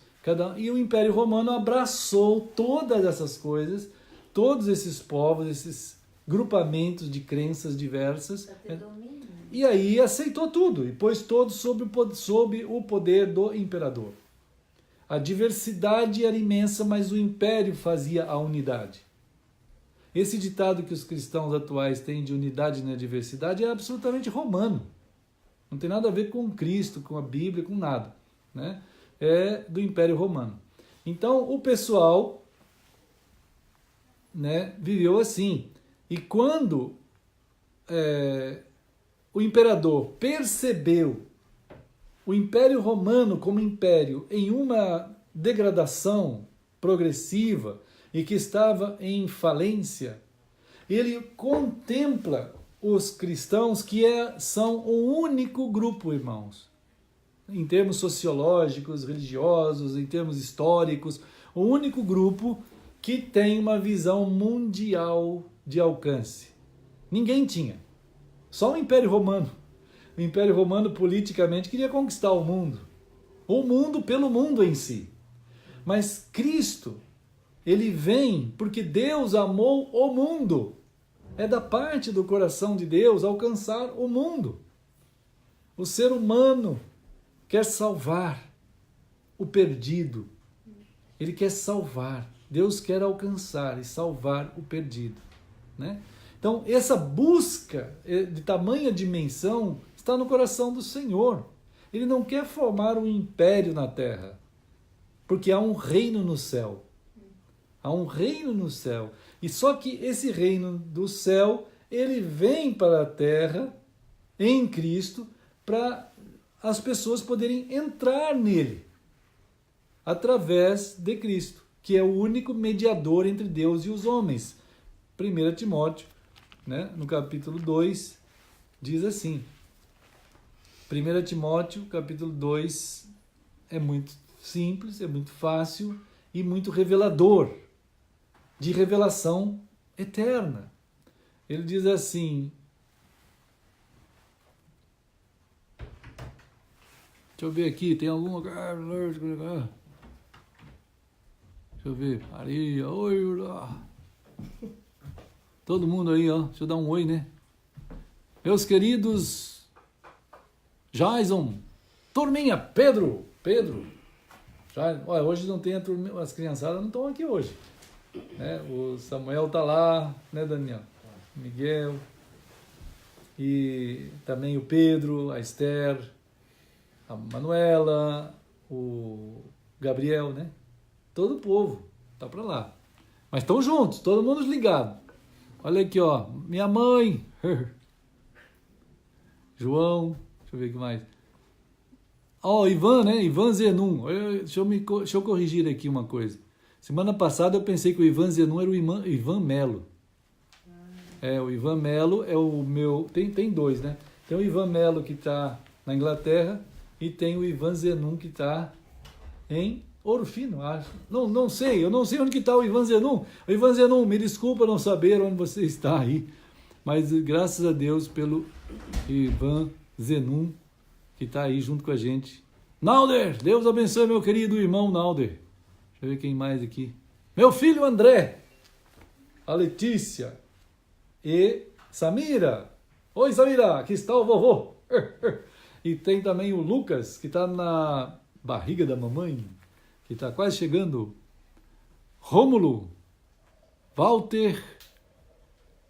e o Império Romano abraçou todas essas coisas, todos esses povos, esses grupamentos de crenças diversas, e aí aceitou tudo, e pôs todos sob o poder do imperador. A diversidade era imensa, mas o império fazia a unidade. Esse ditado que os cristãos atuais têm de unidade na diversidade é absolutamente romano. Não tem nada a ver com Cristo, com a Bíblia, com nada. Né? É do Império Romano. Então, o pessoal, né, viveu assim. E quando o imperador percebeu o Império Romano como império em uma degradação progressiva e que estava em falência, ele contempla os cristãos que são um único grupo, irmãos. Em termos sociológicos, religiosos, em termos históricos, o único grupo que tem uma visão mundial de alcance. Ninguém tinha. Só o Império Romano. O Império Romano politicamente queria conquistar o mundo pelo mundo em si. Mas Cristo, ele vem porque Deus amou o mundo. É da parte do coração de Deus alcançar o mundo. O ser humano quer salvar o perdido. Ele quer salvar. Deus quer alcançar e salvar o perdido. Né? Então, essa busca de tamanha dimensão está no coração do Senhor. Ele não quer formar um império na terra, porque há um reino no céu. Há um reino no céu. E só que esse reino do céu, ele vem para a terra, em Cristo, para as pessoas poderem entrar nele, através de Cristo, que é o único mediador entre Deus e os homens. 1 Timóteo, né, no capítulo 2, diz assim. 1 Timóteo, capítulo 2, é muito simples, é muito fácil e muito revelador, de revelação eterna. Ele diz assim, deixa eu ver aqui, tem alguma... Deixa eu ver, Maria, oi, todo mundo aí, ó, deixa eu dar um oi, né? Meus queridos Jason, turminha, Pedro, olha, hoje não tem a turminha, as criançadas não estão aqui hoje, né? O Samuel tá lá, né, Daniel? Miguel, e também o Pedro, a Esther, a Manuela, o Gabriel, né? Todo o povo tá para lá, mas estão juntos, todo mundo ligado. Olha aqui, ó, minha mãe, João, deixa eu ver o que mais. Ó, Ivan, né? Ivan Zenum. Deixa eu corrigir aqui uma coisa. Semana passada eu pensei que o Ivan Zenum era o Ivan Melo. O Ivan Melo é o meu... Tem dois, né? Tem o Ivan Melo que está na Inglaterra e tem o Ivan Zenum que está em Ouro Fino, acho. Não sei, eu não sei onde que está o Ivan Zenon. O Ivan Zenon, me desculpa não saber onde você está aí, mas graças a Deus pelo Ivan Zenon, que está aí junto com a gente. Nalder, Deus abençoe meu querido irmão Nalder. Deixa eu ver quem mais aqui. Meu filho André, a Letícia e Samira. Oi Samira, aqui está o vovô. E tem também o Lucas, que está na barriga da mamãe, que está quase chegando. Rômulo, Walter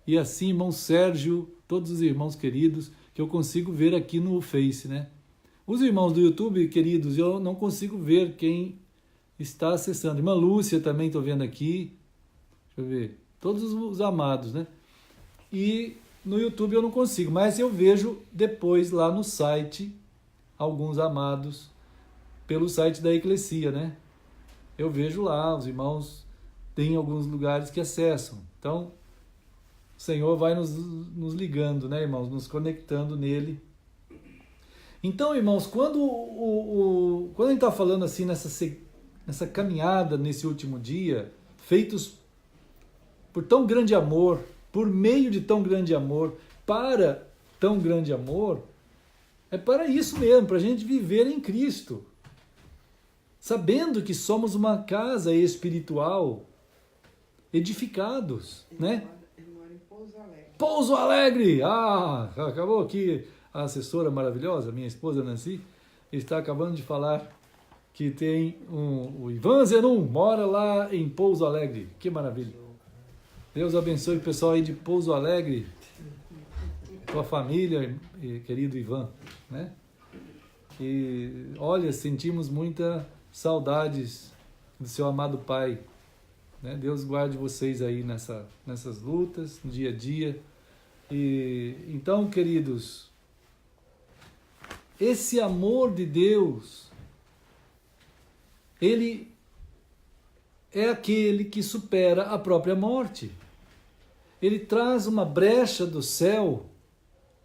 e assim irmão Sérgio, todos os irmãos queridos que eu consigo ver aqui no Face, né? Os irmãos do YouTube, queridos, eu não consigo ver quem está acessando. Irmã Lúcia também estou vendo aqui. Deixa eu ver. Todos os amados, né? E no YouTube eu não consigo, mas eu vejo depois lá no site alguns amados pelo site da Eclesia, né? Eu vejo lá, os irmãos têm alguns lugares que acessam. Então, o Senhor vai nos ligando, né, irmãos? Nos conectando nele. Então, irmãos, quando a gente está falando assim nessa caminhada, nesse último dia, feitos por tão grande amor, por meio de tão grande amor, para tão grande amor, é para isso mesmo, para a gente viver em Cristo. Sabendo que somos uma casa espiritual, edificados, né? Ele mora em Pouso Alegre. Pouso Alegre! Ah, acabou aqui a assessora maravilhosa, minha esposa Nancy, está acabando de falar que tem o Ivan Zenon, mora lá em Pouso Alegre. Que maravilha! Deus abençoe o pessoal aí de Pouso Alegre, tua família, querido Ivan, né? E olha, sentimos muita saudades do seu amado Pai, né? Deus guarde vocês aí nessas lutas, no dia a dia. E então, queridos, esse amor de Deus, ele é aquele que supera a própria morte. Ele traz uma brecha do céu,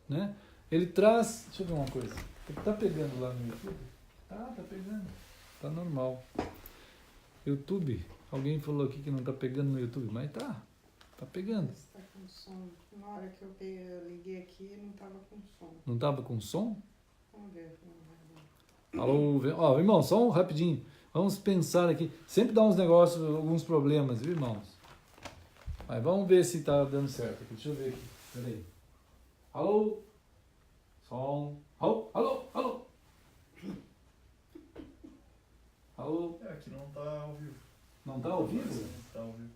né? Ele traz... Deixa eu ver uma coisa. Tá pegando lá no YouTube? Tá pegando. Tá normal. YouTube. Alguém falou aqui que não tá pegando no YouTube, mas tá pegando. Está com som. Na hora que eu liguei aqui, não estava com som. Não tava com som? Vamos ver. Alô, ó, irmão, só um rapidinho. Vamos pensar aqui. Sempre dá uns negócios, alguns problemas, viu, irmãos? Mas vamos ver se tá dando certo aqui. Deixa eu ver aqui. Peraí. Alô? Som. Alô? Alô? Alô? Alô? Aqui não tá ao vivo. Não tá ao vivo? Não tá ao vivo.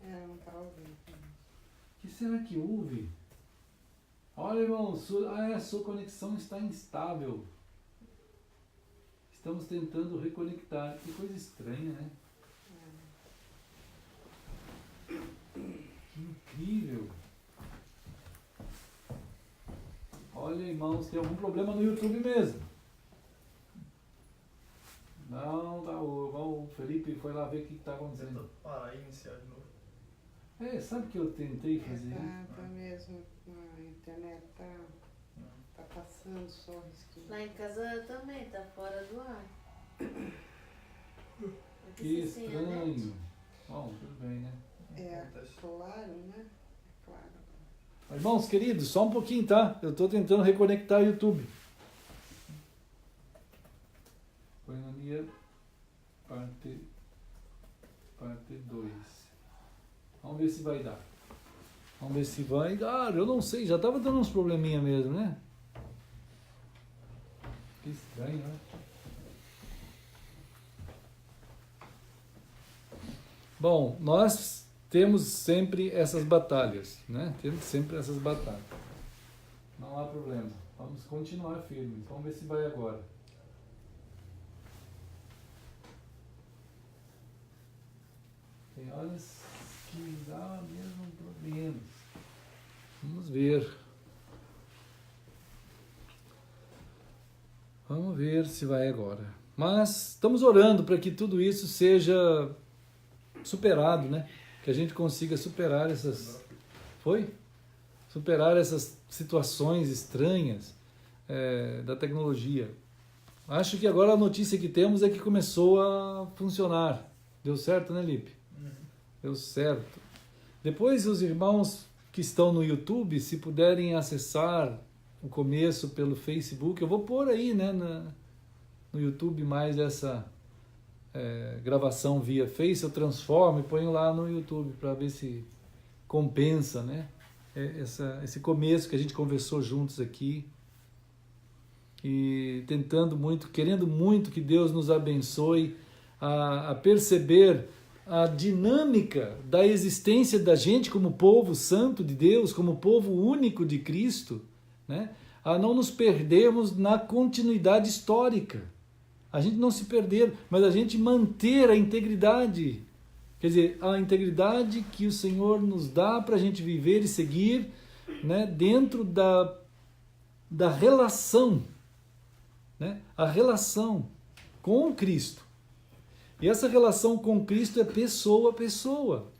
Não está ouvindo. O que será que houve? Olha, irmão, sua conexão está instável. Estamos tentando reconectar. Que coisa estranha, né? Que incrível. Olha, irmãos, tem algum problema no YouTube mesmo. Não, tá, o Felipe foi lá ver o que está acontecendo. Tenta parar e iniciar de novo. Sabe que eu tentei fazer? Tá mesmo. A internet tá passando só risquinho. Lá em casa também tá fora do ar. Que estranho. Bom, tudo bem, né? Acontece. Claro, né? Claro. Irmãos queridos, só um pouquinho, tá? Eu estou tentando reconectar o YouTube. Coinonia, parte 2. Vamos ver se vai dar. Vamos ver se vai dar. Eu não sei, já estava dando uns probleminha mesmo, né? Que estranho, né? Bom, nós temos sempre essas batalhas, né? Temos sempre essas batalhas. Não há problema. Vamos continuar firmes. Vamos ver se vai agora. Tem horas que dá mesmo problemas. Vamos ver. Vamos ver se vai agora. Mas estamos orando para que tudo isso seja superado, né? Que a gente consiga superar essas... Foi? Superar essas situações estranhas da tecnologia. Acho que agora a notícia que temos é que começou a funcionar. Deu certo, né, Lipe? Deu certo. Depois, os irmãos que estão no YouTube, se puderem acessar o começo pelo Facebook, eu vou pôr aí, né, no YouTube mais essa gravação via Face, eu transformo e ponho lá no YouTube para ver se compensa, né, esse começo que a gente conversou juntos aqui. E tentando muito, querendo muito que Deus nos abençoe a perceber a dinâmica da existência da gente como povo santo de Deus, como povo único de Cristo, né? A não nos perdermos na continuidade histórica. A gente não se perder, mas a gente manter a integridade. Quer dizer, a integridade que o Senhor nos dá para a gente viver e seguir, né, dentro da relação, né? A relação com Cristo. E essa relação com Cristo é pessoa a pessoa.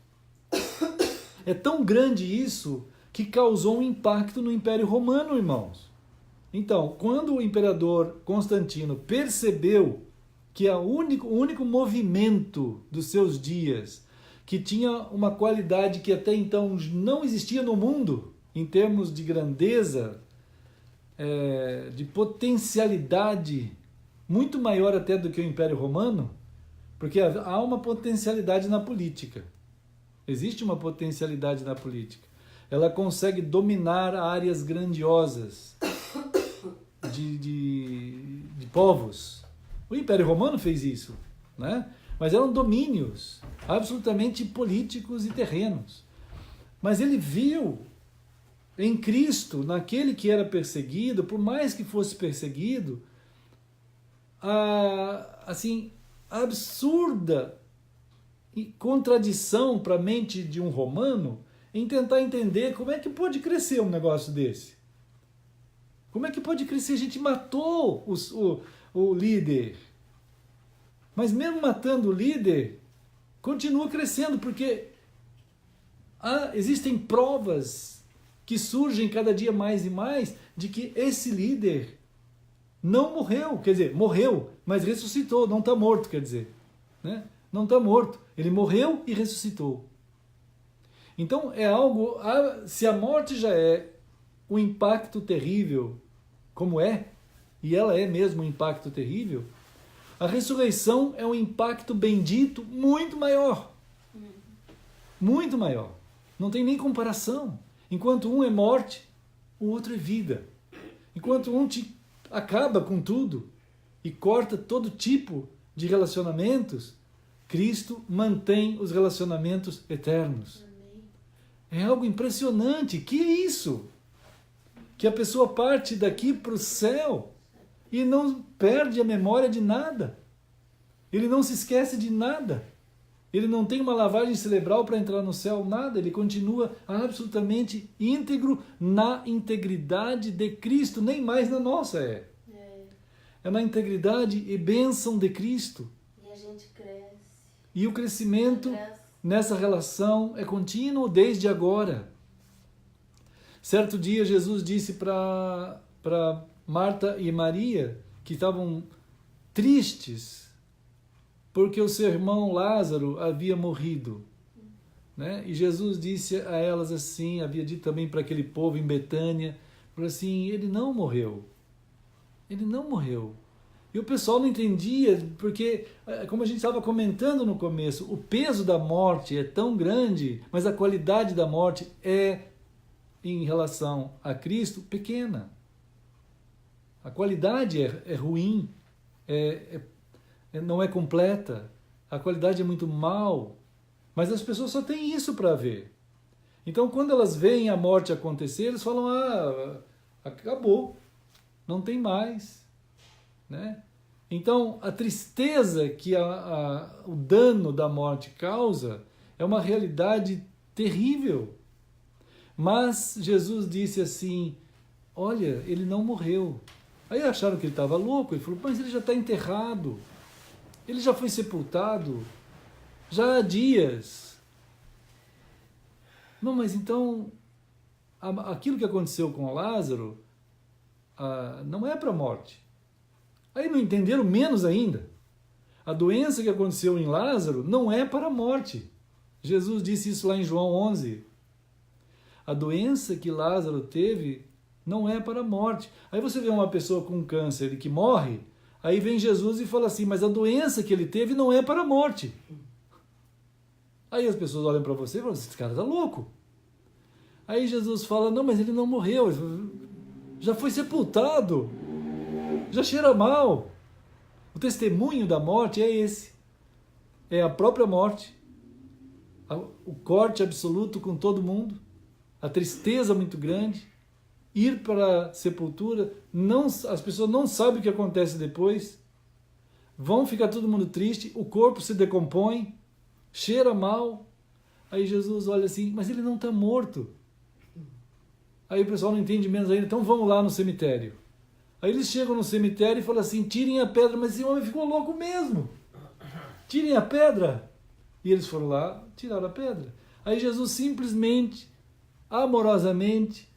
É tão grande isso que causou um impacto no Império Romano, irmãos. Então, quando o imperador Constantino percebeu que o único movimento dos seus dias que tinha uma qualidade que até então não existia no mundo, em termos de grandeza, de potencialidade muito maior até do que o Império Romano, porque há uma potencialidade na política. Existe uma potencialidade na política. Ela consegue dominar áreas grandiosas de povos. O Império Romano fez isso, né? Mas eram domínios absolutamente políticos e terrenos. Mas ele viu em Cristo, naquele que era perseguido, por mais que fosse perseguido, a absurda contradição para a mente de um romano em tentar entender como é que pode crescer um negócio desse. Como é que pode crescer? A gente matou o líder. Mas mesmo matando o líder, continua crescendo, porque existem provas que surgem cada dia mais e mais de que esse líder não morreu. Quer dizer, morreu, mas ressuscitou. Não está morto, quer dizer, né? Não está morto. Ele morreu e ressuscitou. Então é algo... Se a morte já é um impacto terrível, como é, e ela é mesmo um impacto terrível, a ressurreição é um impacto bendito muito maior. Muito maior. Não tem nem comparação. Enquanto um é morte, o outro é vida. Enquanto um acaba com tudo e corta todo tipo de relacionamentos, Cristo mantém os relacionamentos eternos. É algo impressionante. Que é isso? Que a pessoa parte daqui para o céu e não perde a memória de nada. Ele não se esquece de nada. Ele não tem uma lavagem cerebral para entrar no céu, nada. Ele continua absolutamente íntegro na integridade de Cristo, nem mais na nossa é na integridade e bênção de Cristo. E a gente cresce. E o crescimento nessa relação é contínuo desde agora. Certo dia Jesus disse para Marta e Maria, que estavam tristes porque o seu irmão Lázaro havia morrido, né? E Jesus disse a elas assim, havia dito também para aquele povo em Betânia, falou assim, ele não morreu. Ele não morreu. E o pessoal não entendia, porque, como a gente estava comentando no começo, o peso da morte é tão grande, mas a qualidade da morte é, em relação a Cristo, pequena. A qualidade é ruim, não é completa, a qualidade é muito mal, mas as pessoas só têm isso para ver. Então, quando elas veem a morte acontecer, eles falam, acabou, não tem mais, né? Então, a tristeza que o dano da morte causa é uma realidade terrível. Mas Jesus disse assim, olha, ele não morreu. Aí acharam que ele estava louco, ele falou, mas ele já está enterrado, ele já foi sepultado, já há dias. Não, mas então, aquilo que aconteceu com Lázaro não é para a morte. Aí não entenderam menos ainda. A doença que aconteceu em Lázaro não é para a morte. Jesus disse isso lá em João 11. A doença que Lázaro teve não é para a morte. Aí você vê uma pessoa com câncer e que morre, aí vem Jesus e fala assim, mas a doença que ele teve não é para a morte. Aí as pessoas olham para você e falam, esse cara está louco. Aí Jesus fala, não, mas ele não morreu, já foi sepultado, já cheira mal. O testemunho da morte é esse, é a própria morte, o corte absoluto com todo mundo, a tristeza muito grande, ir para a sepultura, as pessoas não sabem o que acontece depois, vão ficar todo mundo triste, o corpo se decompõe, cheira mal. Aí Jesus olha assim, mas ele não está morto. Aí o pessoal não entende menos ainda, então vamos lá no cemitério. Aí eles chegam no cemitério e falam assim, tirem a pedra, mas esse homem ficou louco mesmo. Tirem a pedra. E eles foram lá, tiraram a pedra. Aí Jesus simplesmente, amorosamente,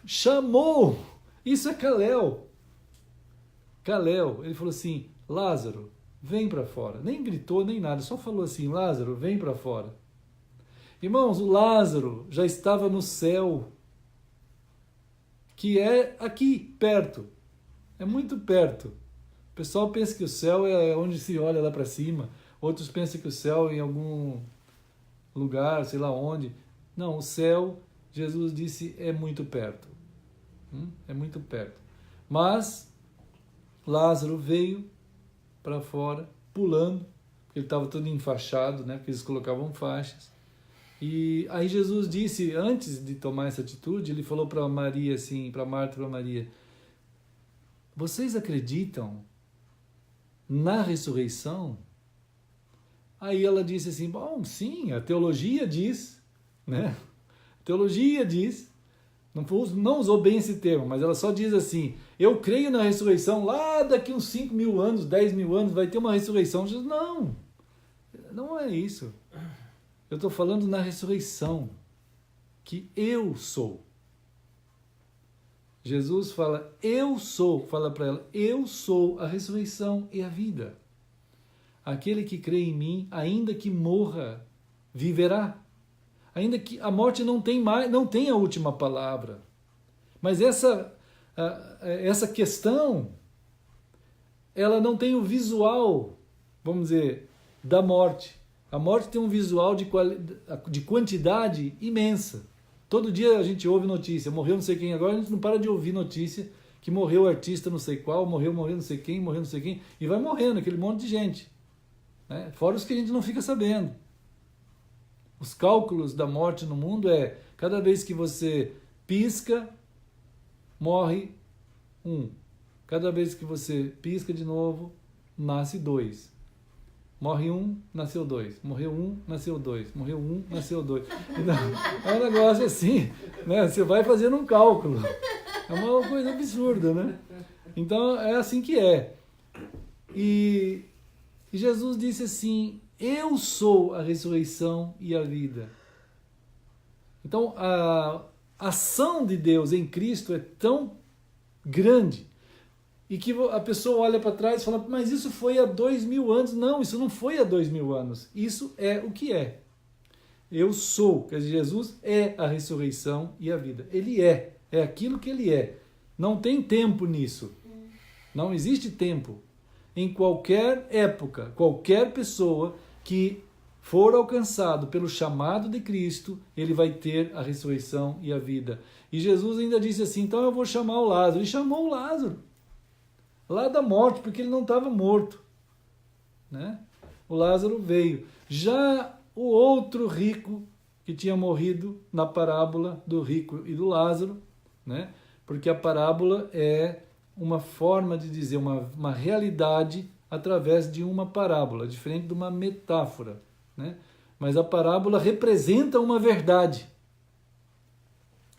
chamou. Isso é Kalel. Kalel, ele falou assim, Lázaro, vem para fora. Nem gritou, nem nada, só falou assim, Lázaro, vem para fora. Irmãos, o Lázaro já estava no céu, que é aqui, perto. É muito perto. O pessoal pensa que o céu é onde se olha lá para cima. Outros pensam que o céu é em algum lugar, sei lá onde. Não, o céu, Jesus disse, é muito perto. É muito perto. Mas Lázaro veio para fora, pulando, porque ele estava todo enfaixado, né? Porque eles colocavam faixas. E aí Jesus disse, antes de tomar essa atitude, ele falou para Maria assim, para Marta e para Maria, vocês acreditam na ressurreição? Aí ela disse assim, bom, sim, a teologia diz, né? A teologia diz, não usou bem esse termo, mas ela só diz assim, eu creio na ressurreição, lá daqui uns 5 mil anos, 10 mil anos, vai ter uma ressurreição. Jesus, não é isso. Eu estou falando na ressurreição, que eu sou. Jesus fala, eu sou, fala para ela, eu sou a ressurreição e a vida. Aquele que crê em mim, ainda que morra, viverá. Ainda que a morte não tem a última palavra. Mas essa questão, ela não tem o visual, vamos dizer, da morte. A morte tem um visual de quantidade imensa. Todo dia a gente ouve notícia, morreu não sei quem, agora a gente não para de ouvir notícia que morreu o artista não sei qual, morreu não sei quem, morreu não sei quem, e vai morrendo aquele monte de gente. Né? Fora os que a gente não fica sabendo. Os cálculos da morte no mundo é, cada vez que você pisca, morre um. Cada vez que você pisca de novo, nasce 2. Morre um, nasceu 2. Morreu um, nasceu 2. Morreu um, nasceu 2. Então, é um negócio assim, né? Você vai fazendo um cálculo. É uma coisa absurda, né? Então, é assim que é. E Jesus disse assim, eu sou a ressurreição e a vida. Então, a ação de Deus em Cristo é tão grande, e que a pessoa olha para trás e fala, mas isso foi há 2000 anos. Não, isso não foi há 2000 anos. Isso é o que é. Eu sou, quer dizer, Jesus é a ressurreição e a vida. Ele é aquilo que ele é. Não tem tempo nisso. Não existe tempo. Em qualquer época, qualquer pessoa que for alcançado pelo chamado de Cristo, ele vai ter a ressurreição e a vida. E Jesus ainda disse assim, então eu vou chamar o Lázaro. E chamou o Lázaro lá da morte, porque ele não estava morto. Né? O Lázaro veio. Já o outro rico que tinha morrido na parábola do rico e do Lázaro, né? Porque a parábola é uma forma de dizer uma realidade através de uma parábola, diferente de uma metáfora. Né? Mas a parábola representa uma verdade.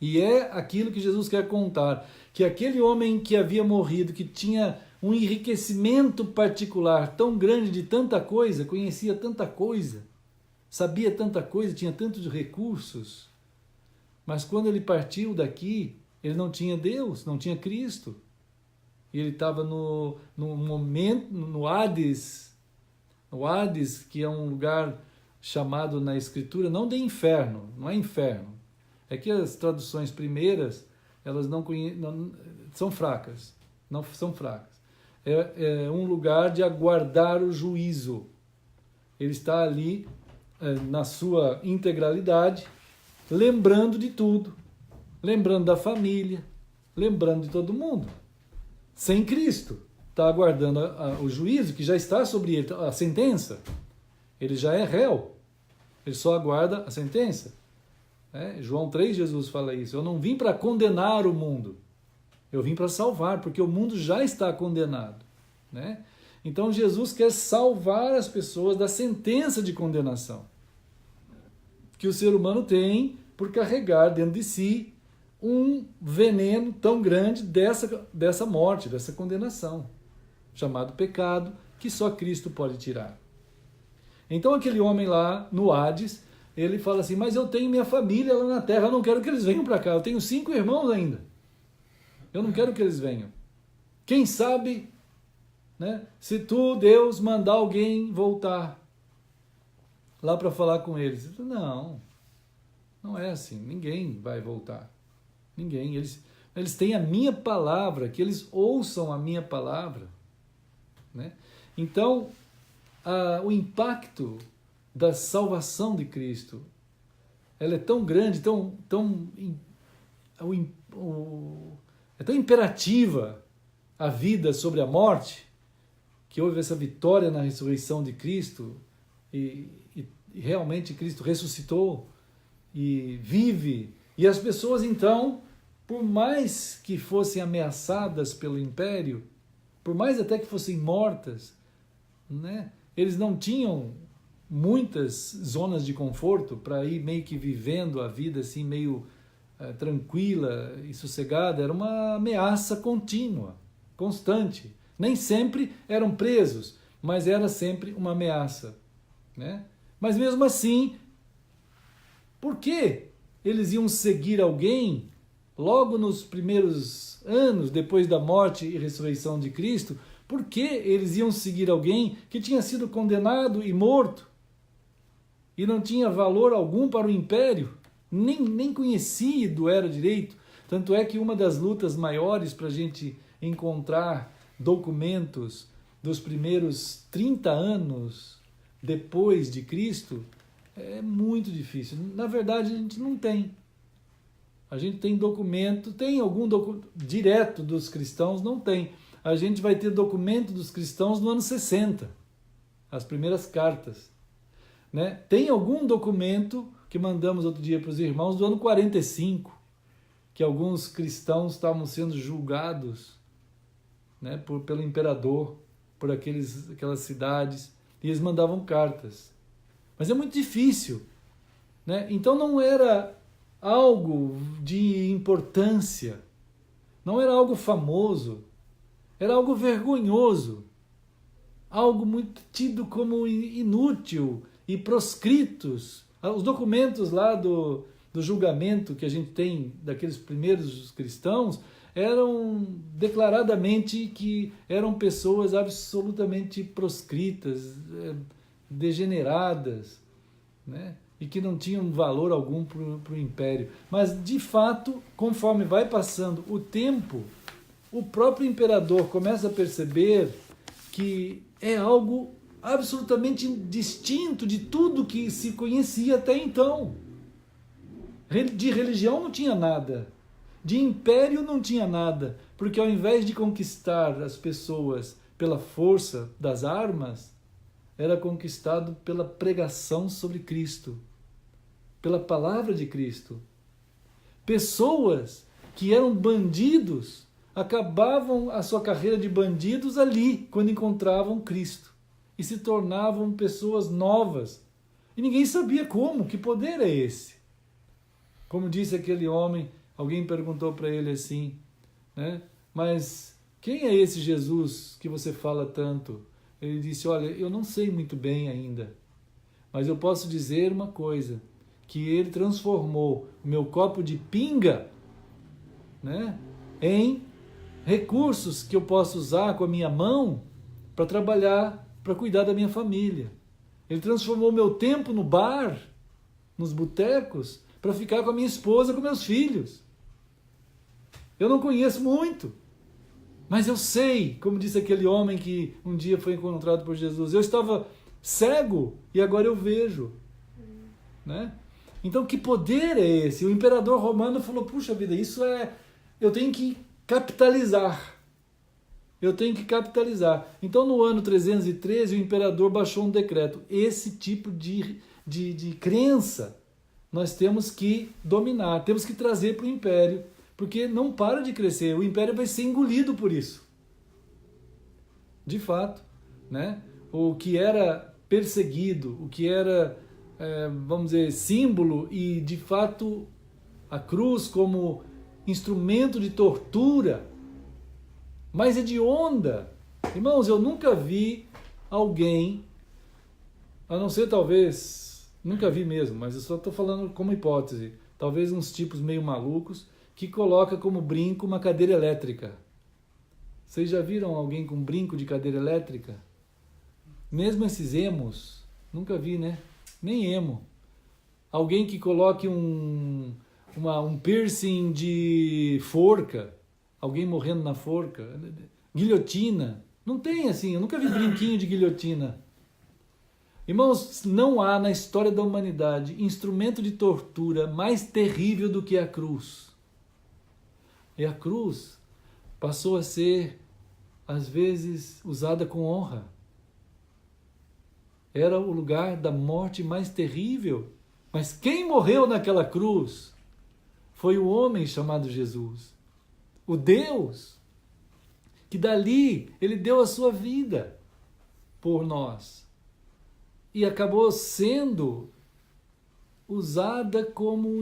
E é aquilo que Jesus quer contar, que aquele homem que havia morrido, que tinha um enriquecimento particular tão grande de tanta coisa, conhecia tanta coisa, sabia tanta coisa, tinha tantos recursos, mas quando ele partiu daqui, ele não tinha Deus, não tinha Cristo. e ele estava no momento, no Hades, que é um lugar chamado na Escritura, não de inferno, não é inferno. É que as traduções primeiras, elas não são fracas, não são fracas. É um lugar de aguardar o juízo. Ele está ali, na sua integralidade, lembrando de tudo, lembrando da família, lembrando de todo mundo. Sem Cristo, está aguardando o juízo que já está sobre ele, a sentença. Ele já é réu, ele só aguarda a sentença. João 3, Jesus fala isso. Eu não vim para condenar o mundo, eu vim para salvar, porque o mundo já está condenado. Né? Então Jesus quer salvar as pessoas da sentença de condenação que o ser humano tem por carregar dentro de si um veneno tão grande dessa morte, dessa condenação, chamado pecado, que só Cristo pode tirar. Então aquele homem lá no Hades, ele fala assim, mas eu tenho minha família lá na terra, eu não quero que eles venham para cá, eu tenho 5 irmãos ainda, eu não quero que eles venham. Quem sabe, né, se tu, Deus, mandar alguém voltar lá para falar com eles. Não é assim, ninguém vai voltar. Ninguém, eles têm a minha palavra, que eles ouçam a minha palavra. Né? Então, o impacto da salvação de Cristo, ela é tão grande, é tão imperativa a vida sobre a morte, que houve essa vitória na ressurreição de Cristo, e realmente Cristo ressuscitou e vive, e as pessoas então, por mais que fossem ameaçadas pelo império, por mais até que fossem mortas, né, eles não tinham muitas zonas de conforto para ir meio que vivendo a vida assim meio tranquila e sossegada. Era uma ameaça contínua, constante. Nem sempre eram presos, mas era sempre uma ameaça. Né? Mas mesmo assim, por que eles iam seguir alguém logo nos primeiros anos depois da morte e ressurreição de Cristo? Por que eles iam seguir alguém que tinha sido condenado e morto e não tinha valor algum para o império? Nem conhecido era direito. Tanto é que uma das lutas maiores para a gente encontrar documentos dos primeiros 30 anos depois de Cristo é muito difícil. Na verdade, a gente não tem. A gente tem documento, tem algum documento direto dos cristãos? Não tem. A gente vai ter documento dos cristãos no ano 60, as primeiras cartas. Né? Tem algum documento que mandamos outro dia para os irmãos do ano 45, que alguns cristãos estavam sendo julgados, né, pelo imperador, por aquelas cidades, e eles mandavam cartas. Mas é muito difícil. Né? Então não era algo de importância, não era algo famoso, era algo vergonhoso, algo muito tido como inútil e proscritos. Os documentos lá do julgamento que a gente tem daqueles primeiros cristãos eram declaradamente que eram pessoas absolutamente proscritas, degeneradas, né? E que não tinham valor algum para o império. Mas, de fato, conforme vai passando o tempo, o próprio imperador começa a perceber que é algo absolutamente distinto de tudo que se conhecia até então. De religião não tinha nada, de império não tinha nada, porque ao invés de conquistar as pessoas pela força das armas, era conquistado pela pregação sobre Cristo, pela palavra de Cristo. Pessoas que eram bandidos acabavam a sua carreira de bandidos ali, quando encontravam Cristo, e se tornavam pessoas novas. E ninguém sabia como, que poder é esse? Como disse aquele homem, alguém perguntou para ele assim, né? Mas quem é esse Jesus que você fala tanto? Ele disse, olha, eu não sei muito bem ainda, mas eu posso dizer uma coisa, que ele transformou o meu copo de pinga, né, em recursos que eu posso usar com a minha mão para trabalhar, para cuidar da minha família. Ele transformou meu tempo no bar, nos botecos, para ficar com a minha esposa, com meus filhos. Eu não conheço muito, mas eu sei, como disse aquele homem que um dia foi encontrado por Jesus, eu estava cego e agora eu vejo. Né? Então, que poder é esse? O imperador romano falou, puxa vida, eu tenho que capitalizar. Eu tenho que capitalizar. Então, no ano 313, o imperador baixou um decreto. Esse tipo de crença nós temos que dominar, temos que trazer para o império, porque não para de crescer, o império vai ser engolido por isso. De fato, né? O que era perseguido, o que era, vamos dizer, símbolo e, de fato, a cruz como instrumento de tortura, mais hedionda. Irmãos, eu nunca vi alguém, a não ser talvez, nunca vi mesmo, mas eu só estou falando como hipótese, talvez uns tipos meio malucos, que coloca como brinco uma cadeira elétrica. Vocês já viram alguém com brinco de cadeira elétrica? Mesmo esses emos, nunca vi, né? Nem emo. Alguém que coloque um piercing de forca, alguém morrendo na forca, guilhotina. Não tem assim, eu nunca vi brinquinho de guilhotina. Irmãos, não há na história da humanidade instrumento de tortura mais terrível do que a cruz. E a cruz passou a ser, às vezes, usada com honra. Era o lugar da morte mais terrível. Mas quem morreu naquela cruz foi o homem chamado Jesus. O Deus, que dali ele deu a sua vida por nós. E acabou sendo usada como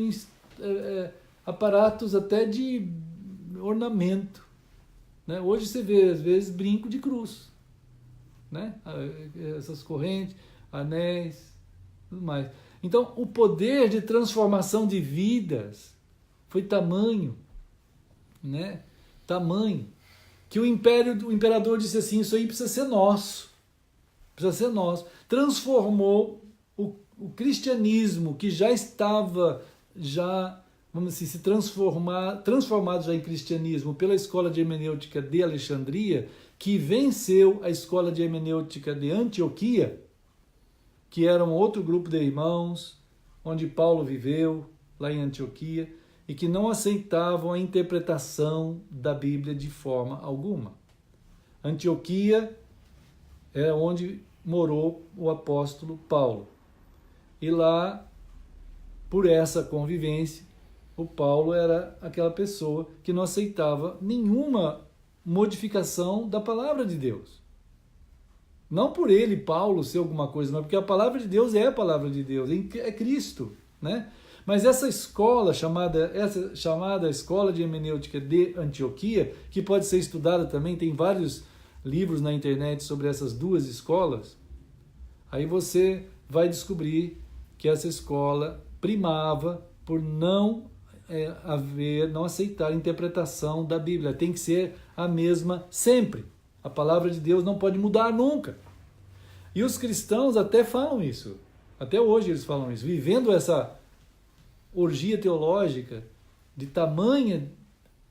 aparatos até de ornamento. Né? Hoje você vê, às vezes, brinco de cruz. Né? Essas correntes, anéis, tudo mais. Então, o poder de transformação de vidas foi tamanho, né? Tamanho, que o imperador disse assim, isso aí precisa ser nosso. Precisa ser nosso. Transformou o cristianismo, que já estava, vamos assim, transformado já em cristianismo pela escola de hermenêutica de Alexandria, que venceu a escola de hermenêutica de Antioquia, que era um outro grupo de irmãos, onde Paulo viveu, lá em Antioquia, e que não aceitavam a interpretação da Bíblia de forma alguma. Antioquia é onde morou o apóstolo Paulo. E lá, por essa convivência, o Paulo era aquela pessoa que não aceitava nenhuma modificação da palavra de Deus. Não por ele, Paulo, ser alguma coisa, mas porque a palavra de Deus é a palavra de Deus, é Cristo, né? Mas essa escola, chamada Escola de Hermenêutica de Antioquia, que pode ser estudada também, tem vários livros na internet sobre essas duas escolas, aí você vai descobrir que essa escola primava por não aceitar a interpretação da Bíblia. Tem que ser a mesma sempre. A palavra de Deus não pode mudar nunca. E os cristãos até falam isso. Até hoje eles falam isso. Vivendo essa orgia teológica de tamanha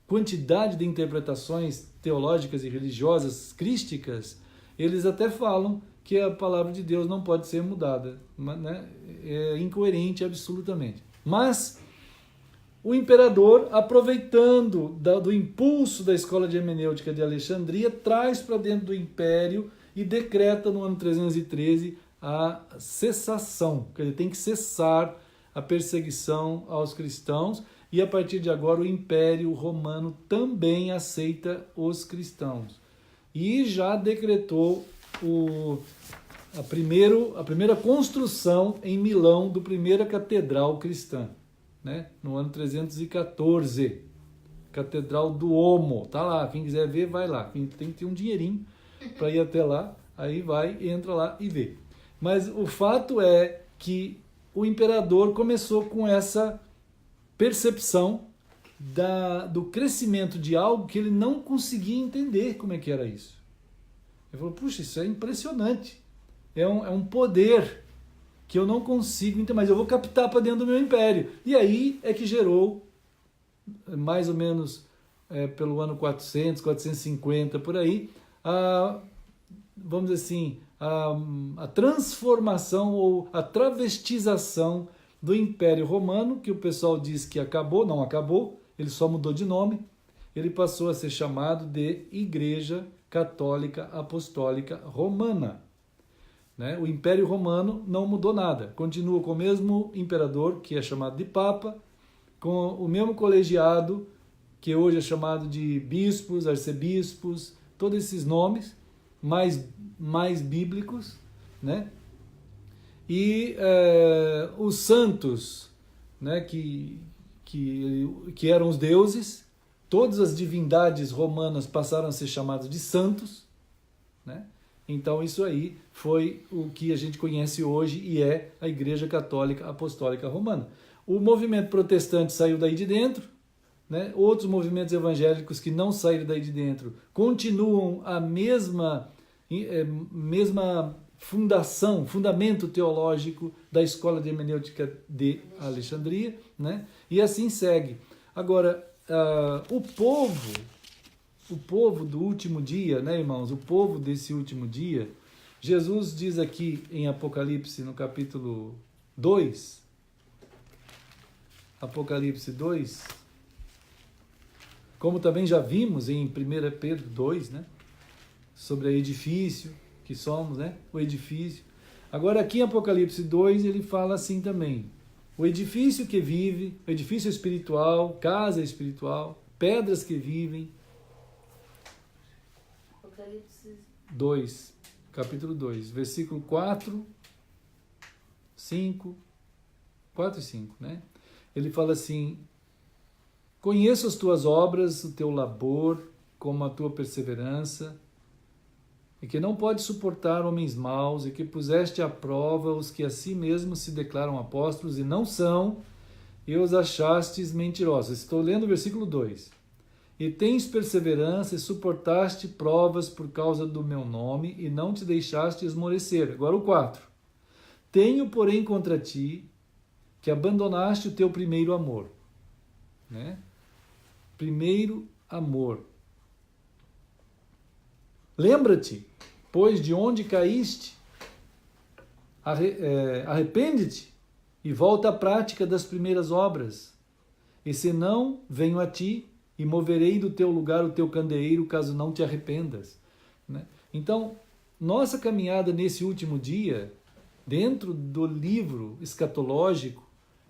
quantidade de interpretações teológicas e religiosas crísticas, eles até falam que a palavra de Deus não pode ser mudada. Né? É incoerente absolutamente. Mas o imperador, aproveitando do impulso da escola de hermenêutica de Alexandria, traz para dentro do império e decreta no ano 313 a cessação, quer dizer, tem que cessar a perseguição aos cristãos, e a partir de agora o Império Romano também aceita os cristãos. E já decretou a primeira construção em Milão do primeira catedral cristã, né? No ano 314, Catedral do Duomo, tá lá, quem quiser ver vai lá, quem tem que ter um dinheirinho para ir até lá, aí vai, entra lá e vê. Mas o fato é que o imperador começou com essa percepção do crescimento de algo que ele não conseguia entender como é que era isso. Ele falou, puxa, isso é impressionante. É um poder que eu não consigo entender, mas eu vou captar para dentro do meu império. E aí é que gerou, mais ou menos pelo ano 400, 450, por aí, vamos dizer assim, a transformação ou a travestização do Império Romano, que o pessoal diz que acabou, não acabou, ele só mudou de nome, ele passou a ser chamado de Igreja Católica Apostólica Romana. Né? O Império Romano não mudou nada, continua com o mesmo imperador, que é chamado de Papa, com o mesmo colegiado, que hoje é chamado de bispos, arcebispos, todos esses nomes mais bíblicos, né? E os santos, né, que eram os deuses, todas as divindades romanas passaram a ser chamadas de santos, né? Então isso aí foi o que a gente conhece hoje e é a Igreja Católica Apostólica Romana. O movimento protestante saiu daí de dentro, né? Outros movimentos evangélicos que não saíram daí de dentro continuam a mesma fundamento teológico da Escola de Hermenêutica de Alexandria, né? E assim segue. Agora, o povo do último dia, né, irmãos? O povo desse último dia, Jesus diz aqui em Apocalipse, no capítulo 2, Apocalipse 2, como também já vimos em 1 Pedro 2, né? Sobre o edifício que somos, né? O edifício. Agora aqui em Apocalipse 2 ele fala assim também: o edifício que vive, o edifício espiritual, casa espiritual, pedras que vivem. Apocalipse 2, capítulo 2, versículo 4, 5, 4 e 5, né? Ele fala assim: conheço as tuas obras, o teu labor, como a tua perseverança, e que não pode suportar homens maus, e que puseste à prova os que a si mesmos se declaram apóstolos e não são, e os achastes mentirosos. Estou lendo o versículo 2. E tens perseverança e suportaste provas por causa do meu nome, e não te deixaste esmorecer. Agora o 4. Tenho, porém, contra ti que abandonaste o teu primeiro amor. Né? Primeiro amor. Lembra-te, pois, de onde caíste, arrepende-te e volta à prática das primeiras obras. E se não, venho a ti e moverei do teu lugar o teu candeeiro, caso não te arrependas. Né? Então, nossa caminhada nesse último dia, dentro do livro escatológico,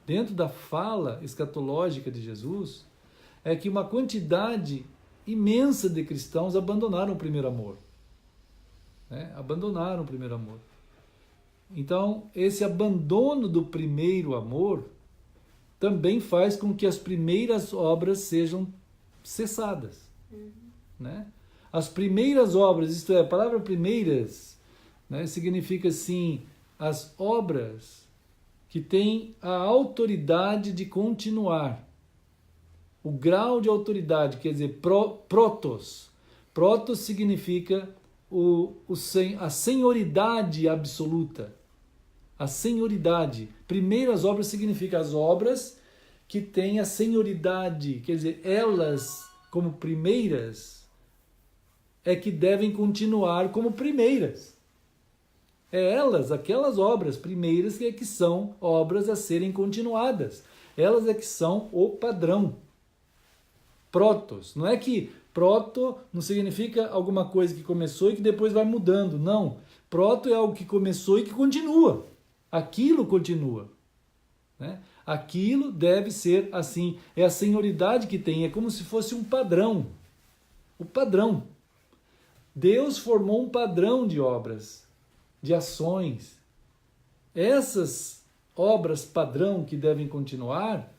dentro da fala escatológica de Jesus, é que uma quantidade imensa de cristãos abandonaram o primeiro amor. Né? Abandonaram o primeiro amor. Então, esse abandono do primeiro amor também faz com que as primeiras obras sejam cessadas. Né? As primeiras obras, isto é, a palavra primeiras, né, significa assim, as obras que têm a autoridade de continuar. O grau de autoridade, quer dizer, protos. Protos significa a senhoridade absoluta. A senhoridade. Primeiras obras significa as obras que têm a senhoridade, quer dizer, elas, como primeiras, é que devem continuar como primeiras. É elas, aquelas obras primeiras, que são obras a serem continuadas. Elas é que são o padrão. Protos. Não é que proto não significa alguma coisa que começou e que depois vai mudando. Não. Proto é algo que começou e que continua. Aquilo continua. Né? Aquilo deve ser assim. É a senhoridade que tem. É como se fosse um padrão. O padrão. Deus formou um padrão de obras, de ações. Essas obras padrão que devem continuar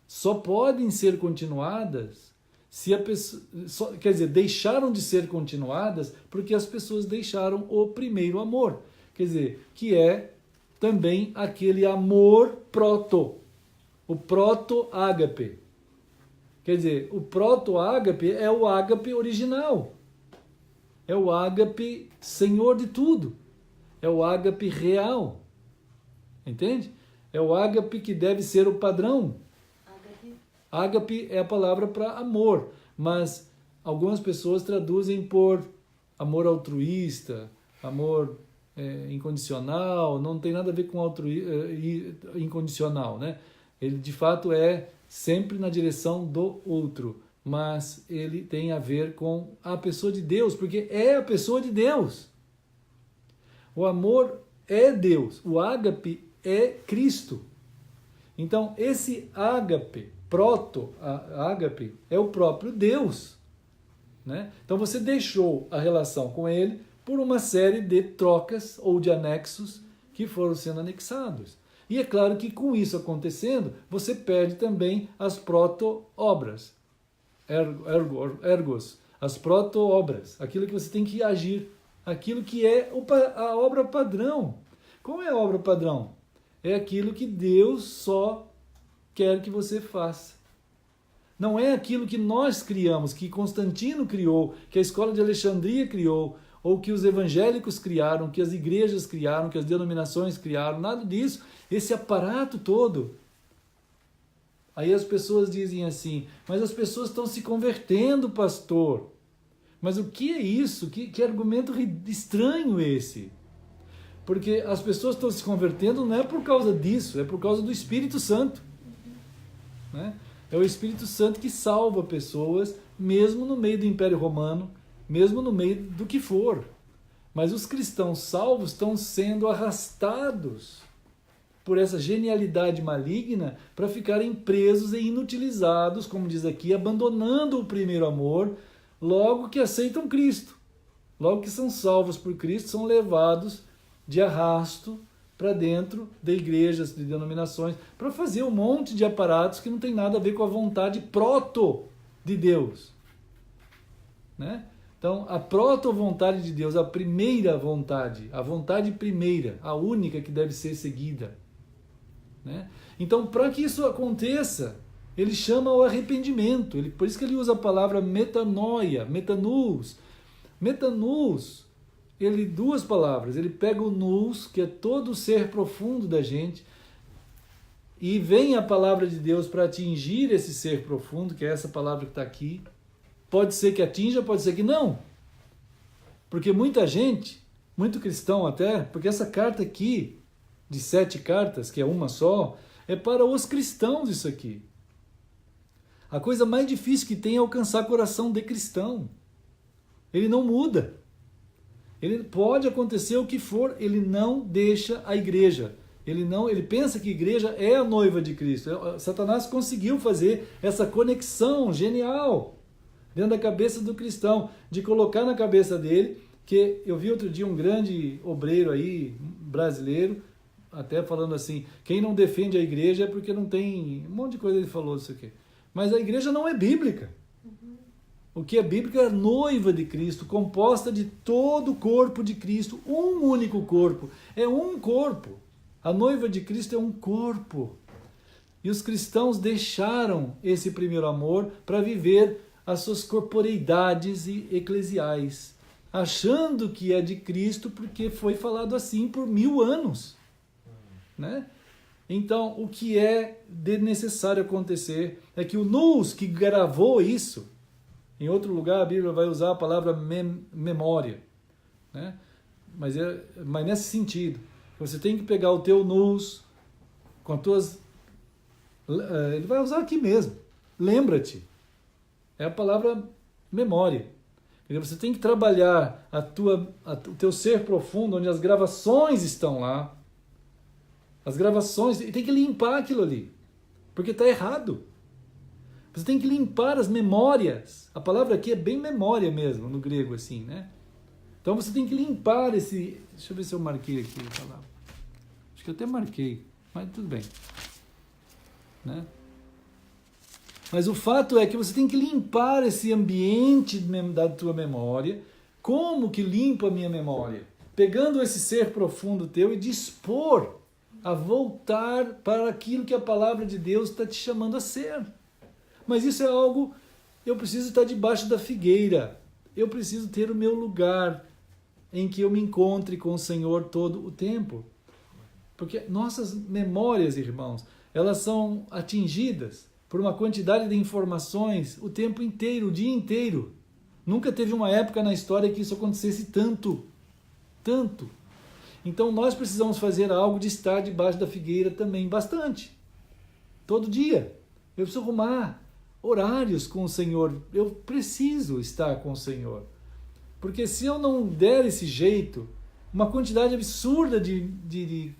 só podem ser continuadas se a pessoa, quer dizer, deixaram de ser continuadas porque as pessoas deixaram o primeiro amor. Quer dizer, que é também aquele amor proto, o proto-ágape. Quer dizer, o proto-ágape é o ágape original. É o ágape senhor de tudo. É o ágape real. Entende? É o ágape que deve ser o padrão. Ágape é a palavra para amor, mas algumas pessoas traduzem por amor altruísta, amor incondicional, não tem nada a ver com incondicional, né? Ele de fato é sempre na direção do outro, mas ele tem a ver com a pessoa de Deus, porque é a pessoa de Deus. O amor é Deus, o ágape é Cristo. Então, esse ágape, proto-ágape, é o próprio Deus. Né? Então, você deixou a relação com ele por uma série de trocas ou de anexos que foram sendo anexados. E é claro que com isso acontecendo, você perde também as proto-obras, ergos, as proto-obras, aquilo que você tem que agir, aquilo que é a obra padrão. Qual é a obra padrão? É aquilo que Deus só quer que você faça. Não é aquilo que nós criamos, que Constantino criou, que a escola de Alexandria criou, ou que os evangélicos criaram, que as igrejas criaram, que as denominações criaram, nada disso. Esse aparato todo. Aí as pessoas dizem assim, mas as pessoas estão se convertendo, pastor. Mas o que é isso? Que argumento estranho esse? Porque as pessoas estão se convertendo não é por causa disso, é por causa do Espírito Santo. Né? É o Espírito Santo que salva pessoas, mesmo no meio do Império Romano, mesmo no meio do que for. Mas os cristãos salvos estão sendo arrastados por essa genialidade maligna para ficarem presos e inutilizados, como diz aqui, abandonando o primeiro amor, logo que aceitam Cristo. Logo que são salvos por Cristo, são levados de arrasto para dentro de igrejas, de denominações, para fazer um monte de aparatos que não tem nada a ver com a vontade proto de Deus. Né? Então, a proto-vontade de Deus, a primeira vontade, a vontade primeira, a única que deve ser seguida. Né? Então, para que isso aconteça, ele chama o arrependimento. Por isso que ele usa a palavra metanoia, metanous. Metanous, duas palavras. Ele pega o nous, que é todo o ser profundo da gente, e vem a palavra de Deus para atingir esse ser profundo, que é essa palavra que está aqui. Pode ser que atinja, pode ser que não. Porque muita gente, muito cristão até, porque essa carta aqui, de 7 cartas, que é uma só, é para os cristãos isso aqui. A coisa mais difícil que tem é alcançar coração de cristão. Ele não muda. Ele pode acontecer o que for, ele não deixa a igreja. Ele pensa que a igreja é a noiva de Cristo. Satanás conseguiu fazer essa conexão genial dentro da cabeça do cristão, de colocar na cabeça dele, que eu vi outro dia um grande obreiro aí, brasileiro, até falando assim, quem não defende a igreja é porque não tem... Um monte de coisa ele falou isso aqui. Mas a igreja não é bíblica. O que é bíblico é a noiva de Cristo, composta de todo o corpo de Cristo, um único corpo. É um corpo. A noiva de Cristo é um corpo. E os cristãos deixaram esse primeiro amor para viver as suas corporeidades eclesiais, achando que é de Cristo porque foi falado assim por 1000 anos. Né? Então, o que é necessário acontecer é que o nous que gravou isso, em outro lugar a Bíblia vai usar a palavra memória, né? Mas nesse sentido, você tem que pegar o teu nous com as tuas... Ele vai usar aqui mesmo, lembra-te. É a palavra memória. Você tem que trabalhar o teu ser profundo, onde as gravações estão lá. As gravações, e tem que limpar aquilo ali, porque está errado. Você tem que limpar as memórias. A palavra aqui é bem memória mesmo, no grego, assim, né? Então você tem que limpar esse... Deixa eu ver se eu marquei aqui a palavra. Acho que eu até marquei, mas tudo bem. Né? Mas o fato é que você tem que limpar esse ambiente da tua memória. Como que limpa a minha memória? Pegando esse ser profundo teu e dispor a voltar para aquilo que a palavra de Deus está te chamando a ser. Mas isso é algo, eu preciso estar debaixo da figueira. Eu preciso ter o meu lugar em que eu me encontre com o Senhor todo o tempo. Porque nossas memórias, irmãos, elas são atingidas por uma quantidade de informações o tempo inteiro, o dia inteiro. Nunca teve uma época na história que isso acontecesse tanto. Tanto. Então nós precisamos fazer algo de estar debaixo da figueira também, bastante. Todo dia. Eu preciso arrumar horários com o Senhor. Eu preciso estar com o Senhor. Porque se eu não der esse jeito, uma quantidade absurda de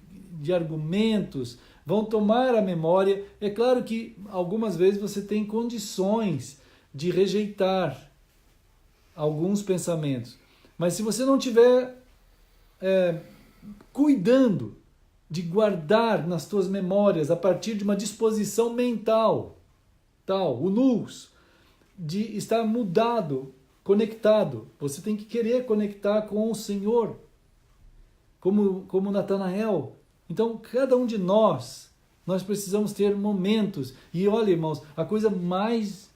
argumentos vão tomar a memória. É claro que algumas vezes você tem condições de rejeitar alguns pensamentos. Mas se você não tiver cuidando de guardar nas tuas memórias a partir de uma disposição mental, o nous, de estar mudado, conectado. Você tem que querer conectar com o Senhor, como Natanael. Então, cada um de nós precisamos ter momentos. E olha, irmãos, a coisa mais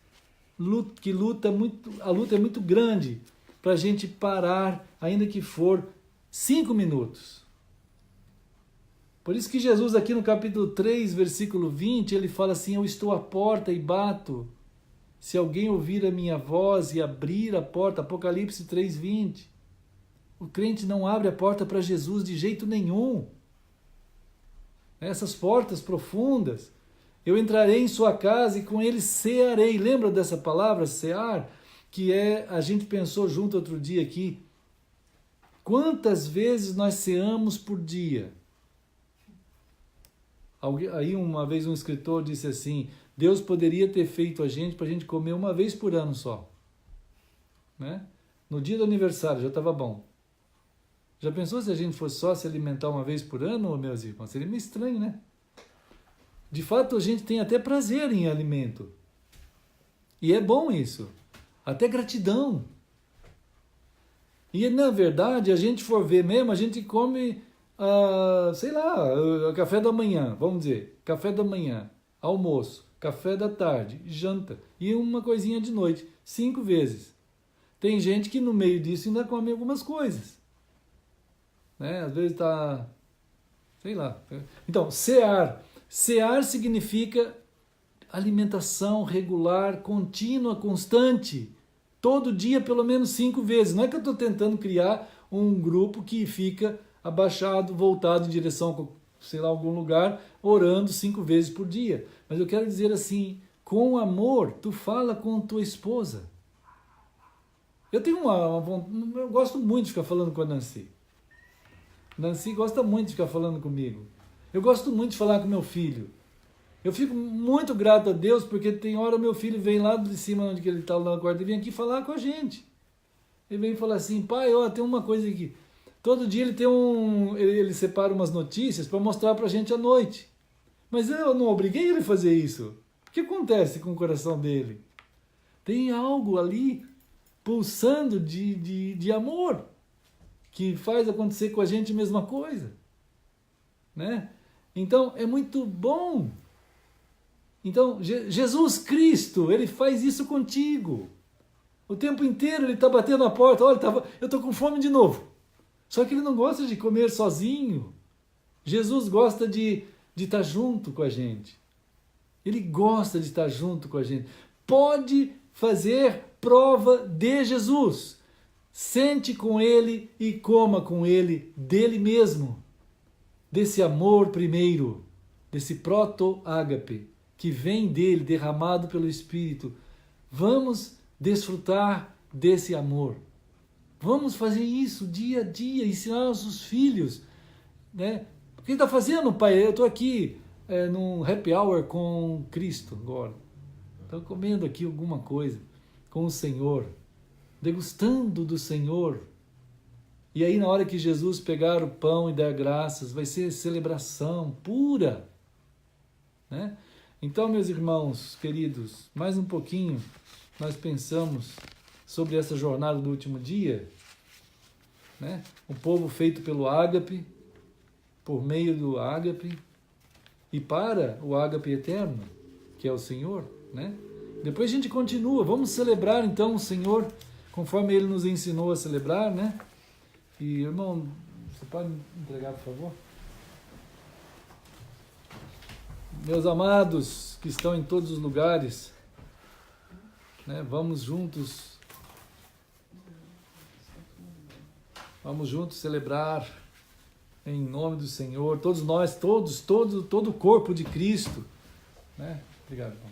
a luta é muito grande para a gente parar, ainda que for 5 minutos. Por isso que Jesus aqui no capítulo 3, versículo 20, ele fala assim: eu estou à porta e bato. Se alguém ouvir a minha voz e abrir a porta, Apocalipse 3:20. O crente não abre a porta para Jesus de jeito nenhum. Essas portas profundas. Eu entrarei em sua casa e com ele cearei. Lembra dessa palavra, cear? Que a gente pensou junto outro dia aqui. Quantas vezes nós ceamos por dia? Aí uma vez um escritor disse assim: Deus poderia ter feito a gente para a gente comer uma vez por ano só. Né? No dia do aniversário já estava bom. Já pensou se a gente fosse só se alimentar uma vez por ano, meus irmãos? Seria meio estranho, né? De fato, a gente tem até prazer em alimento. E é bom isso. Até gratidão. E, na verdade, a gente for ver mesmo, a gente come, café da manhã, vamos dizer. Café da manhã, almoço, café da tarde, janta e uma coisinha de noite. 5 vezes. Tem gente que no meio disso ainda come algumas coisas. Né? Às vezes está, sei lá. Então, cear. Cear significa alimentação regular, contínua, constante. Todo dia, pelo menos 5 vezes. Não é que eu estou tentando criar um grupo que fica abaixado, voltado em direção a, algum lugar, orando 5 vezes por dia. Mas eu quero dizer assim, com amor, tu fala com tua esposa. Eu tenho eu gosto muito de ficar falando com a Nancy. Nancy gosta muito de ficar falando comigo. Eu gosto muito de falar com meu filho. Eu fico muito grato a Deus, porque tem hora meu filho vem lá de cima onde ele está lá no quarto e vem aqui falar com a gente. Ele vem falar assim: pai, tem uma coisa aqui. Todo dia ele separa umas notícias para mostrar para a gente à noite. Mas eu não obriguei ele a fazer isso. O que acontece com o coração dele? Tem algo ali pulsando de amor que faz acontecer com a gente a mesma coisa. Né? Então, é muito bom. Então, Jesus Cristo, ele faz isso contigo. O tempo inteiro ele está batendo na porta. Olha, eu estou com fome de novo. Só que ele não gosta de comer sozinho. Jesus gosta de estar junto com a gente. Ele gosta de estar junto com a gente. Pode fazer prova de Jesus. Sente com ele e coma com ele dele mesmo. Desse amor primeiro, desse proto-ágape, que vem dele, derramado pelo Espírito. Vamos desfrutar desse amor. Vamos fazer isso dia a dia, ensinar nossos filhos. Né? O que está fazendo, pai? Eu estou aqui num happy hour com Cristo agora. Estou comendo aqui alguma coisa com o Senhor, degustando do Senhor. E aí, na hora que Jesus pegar o pão e dar graças, vai ser celebração pura. Né? Então, meus irmãos queridos, mais um pouquinho nós pensamos sobre essa jornada do último dia. Né? O povo feito pelo ágape, por meio do ágape, e para o ágape eterno, que é o Senhor. Né? Depois a gente continua. Vamos celebrar então o Senhor conforme Ele nos ensinou a celebrar, né? E, irmão, você pode me entregar, por favor? Meus amados que estão em todos os lugares, né? Vamos juntos celebrar em nome do Senhor, todos nós, todo o corpo de Cristo, né? Obrigado, irmão.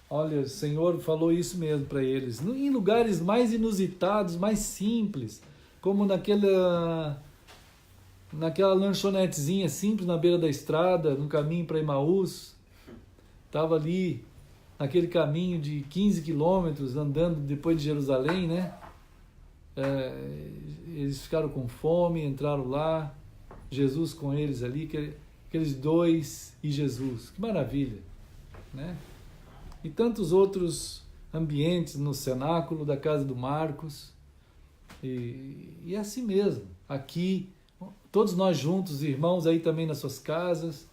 Olha, o Senhor falou isso mesmo para eles, em lugares mais inusitados, mais simples, como naquela lanchonetezinha simples na beira da estrada, no caminho para Emaús. Estava ali, naquele caminho de 15 quilômetros, andando depois de Jerusalém, né? Eles ficaram com fome, entraram lá, Jesus com eles ali, aqueles dois e Jesus. Que maravilha, né? E tantos outros ambientes no cenáculo da casa do Marcos. E é assim mesmo. Aqui, todos nós juntos, irmãos aí também nas suas casas,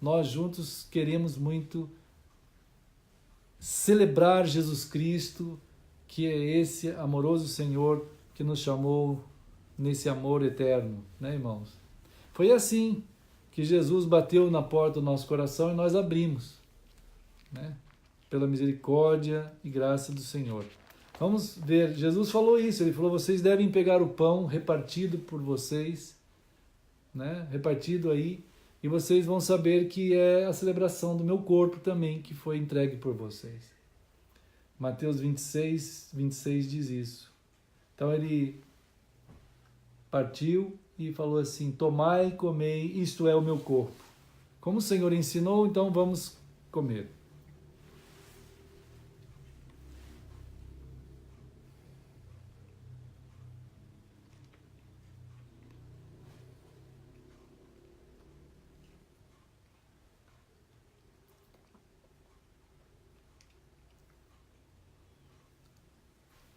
nós juntos queremos muito celebrar Jesus Cristo, que é esse amoroso Senhor que nos chamou nesse amor eterno, né, irmãos? Foi assim que Jesus bateu na porta do nosso coração e nós abrimos, né? Pela misericórdia e graça do Senhor. Vamos ver, Jesus falou isso, ele falou, vocês devem pegar o pão repartido por vocês, né? Repartido aí, e vocês vão saber que é a celebração do meu corpo também, que foi entregue por vocês. Mateus 26 diz isso. Então ele partiu e falou assim, tomai e comei, isto é o meu corpo. Como o Senhor ensinou, então vamos comer.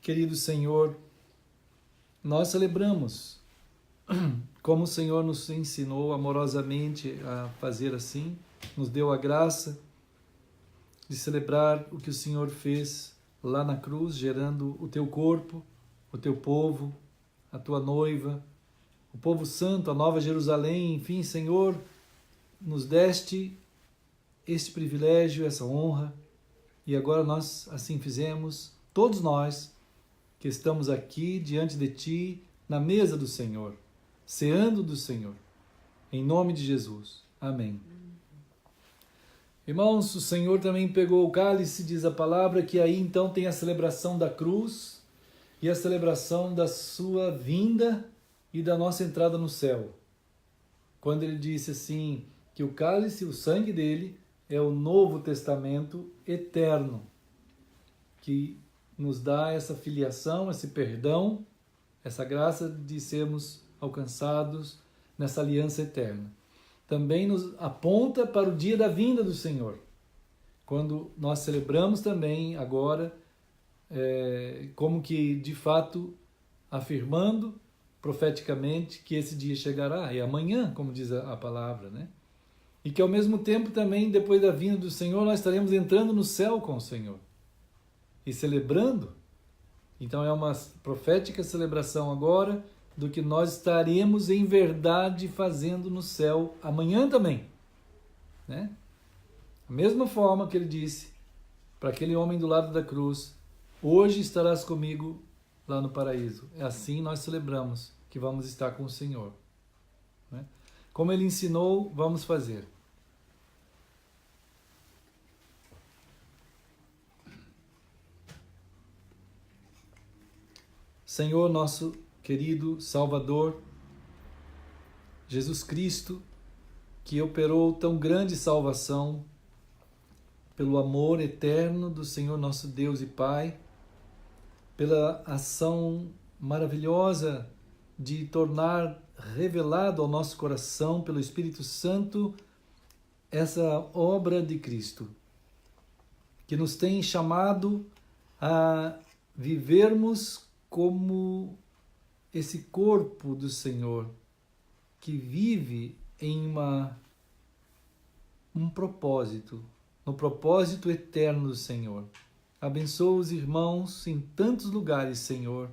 Querido Senhor, nós celebramos como o Senhor nos ensinou amorosamente a fazer assim, nos deu a graça de celebrar o que o Senhor fez lá na cruz, gerando o teu corpo, o teu povo, a tua noiva, o povo santo, a nova Jerusalém, enfim, Senhor, nos deste este privilégio, essa honra, e agora nós assim fizemos, todos nós, que estamos aqui diante de Ti, na mesa do Senhor, ceando do Senhor, em nome de Jesus. Amém. Irmãos, o Senhor também pegou o cálice, diz a palavra, que aí então tem a celebração da cruz e a celebração da sua vinda e da nossa entrada no céu. Quando ele disse assim, que o cálice, o sangue dele, é o Novo Testamento eterno, que nos dá essa filiação, esse perdão, essa graça de sermos alcançados nessa aliança eterna. Também nos aponta para o dia da vinda do Senhor, quando nós celebramos também agora, como que de fato afirmando profeticamente que esse dia chegará, é amanhã, como diz a palavra, né? E que ao mesmo tempo também, depois da vinda do Senhor, nós estaremos entrando no céu com o Senhor e celebrando. Então é uma profética celebração agora do que nós estaremos em verdade fazendo no céu amanhã também, né? Da mesma forma que ele disse para aquele homem do lado da cruz, hoje estarás comigo lá no paraíso. É assim nós celebramos que vamos estar com o Senhor, né? Como ele ensinou, vamos fazer. Senhor, nosso querido Salvador, Jesus Cristo, que operou tão grande salvação pelo amor eterno do Senhor nosso Deus e Pai, pela ação maravilhosa de tornar revelado ao nosso coração pelo Espírito Santo essa obra de Cristo, que nos tem chamado a vivermos como esse corpo do Senhor, que vive em um propósito, no propósito eterno do Senhor, Abençoa os irmãos em tantos lugares, Senhor.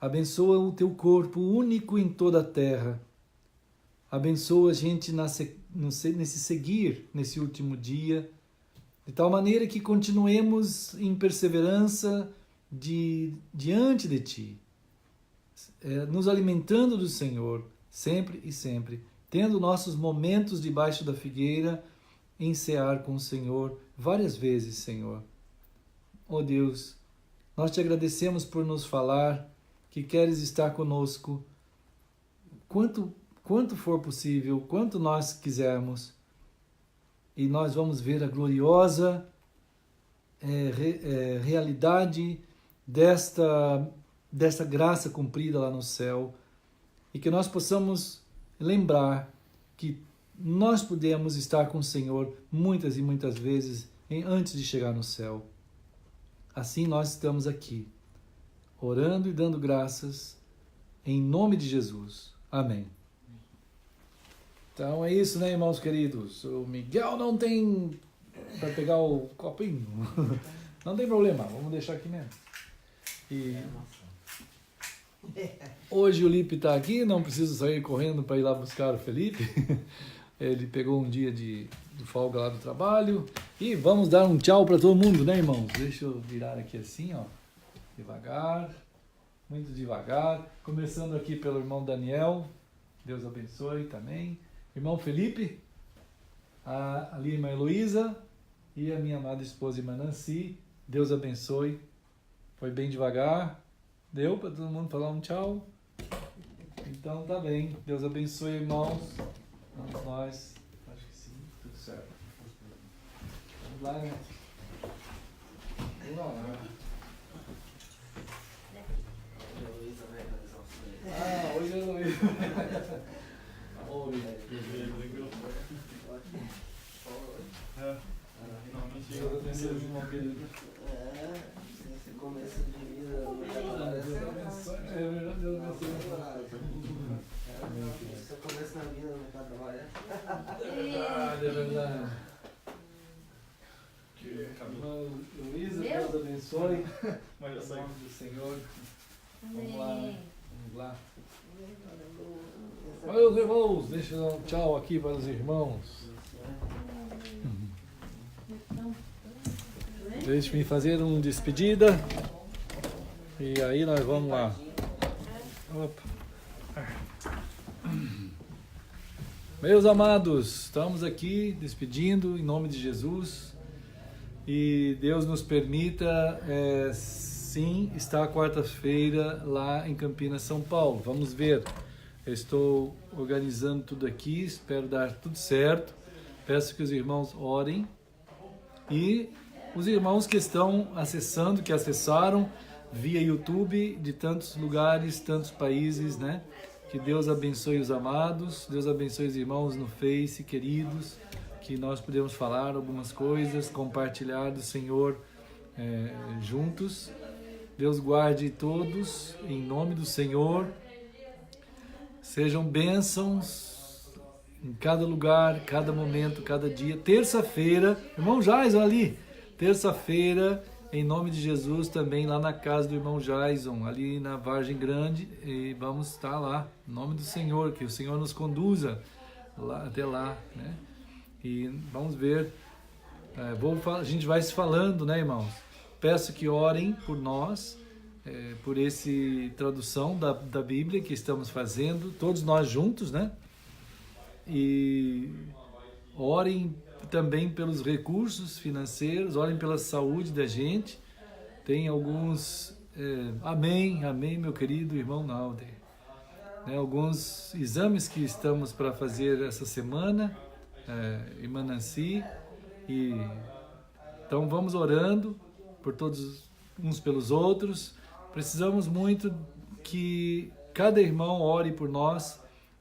Abençoa o teu corpo único em toda a terra. Abençoa a gente nesse seguir, nesse último dia, de tal maneira que continuemos em perseverança diante de Ti, nos alimentando do Senhor, sempre e sempre, tendo nossos momentos debaixo da figueira, em cear com o Senhor várias vezes, Senhor. Ó Deus, nós Te agradecemos por nos falar que queres estar conosco quanto for possível, quanto nós quisermos, e nós vamos ver a gloriosa realidade desta graça cumprida lá no céu, e que nós possamos lembrar que nós podemos estar com o Senhor muitas e muitas vezes antes de chegar no céu. Assim nós estamos aqui, orando e dando graças, em nome de Jesus. Amém. Então é isso, né, irmãos queridos? O Miguel não tem para pegar o copinho. Não tem problema, vamos deixar aqui mesmo. E hoje o Lipe está aqui, não preciso sair correndo para ir lá buscar o Felipe. Ele pegou um dia de folga lá do trabalho. E vamos dar um tchau para todo mundo, né, irmãos? Deixa eu virar aqui assim, ó. Devagar, muito devagar. Começando aqui pelo irmão Daniel. Deus abençoe também. Irmão Felipe, ali a irmã Heloísa e a minha amada esposa irmã Nancy. Deus abençoe. Foi bem devagar. Deu para todo mundo falar um tchau? Então tá bem. Deus abençoe, irmãos. Vamos nós. Acho que sim, tudo certo. Vamos lá, né? Vamos lá. Hoje é Heloísa. Esse começo de vida Esse começo na vida não está trabalhando. É verdade. Luísa, Deus abençoe. Em nome do Senhor. Vamos lá. Meus irmãos, deixa eu dar um tchau aqui para os irmãos. Deixe-me fazer uma despedida. E aí nós vamos lá. Opa. Meus amados, estamos aqui despedindo em nome de Jesus. E Deus nos permita, sim, estar quarta-feira lá em Campinas, São Paulo. Vamos ver. Eu estou organizando tudo aqui, espero dar tudo certo. Peço que os irmãos orem. E os irmãos que estão acessando, que acessaram via YouTube de tantos lugares, tantos países, né? Que Deus abençoe os amados, Deus abençoe os irmãos no Face, queridos, que nós podemos falar algumas coisas, compartilhar do Senhor juntos. Deus guarde todos, em nome do Senhor. Sejam bênçãos em cada lugar, cada momento, cada dia. Terça-feira, irmão Jaison ali, terça-feira, em nome de Jesus, também lá na casa do irmão Jaison, ali na Vargem Grande, e vamos estar lá, em nome do Senhor, que o Senhor nos conduza até lá, né? E vamos ver, a gente vai se falando, né, irmãos? Peço que orem por nós, por essa tradução da Bíblia que estamos fazendo, todos nós juntos, né? E orem também pelos recursos financeiros, orem pela saúde da gente. Tem alguns, amém, meu querido irmão Nalder, né, alguns exames que estamos para fazer essa semana, irmã Nancy, e então vamos orando por todos uns pelos outros. Precisamos muito que cada irmão ore por nós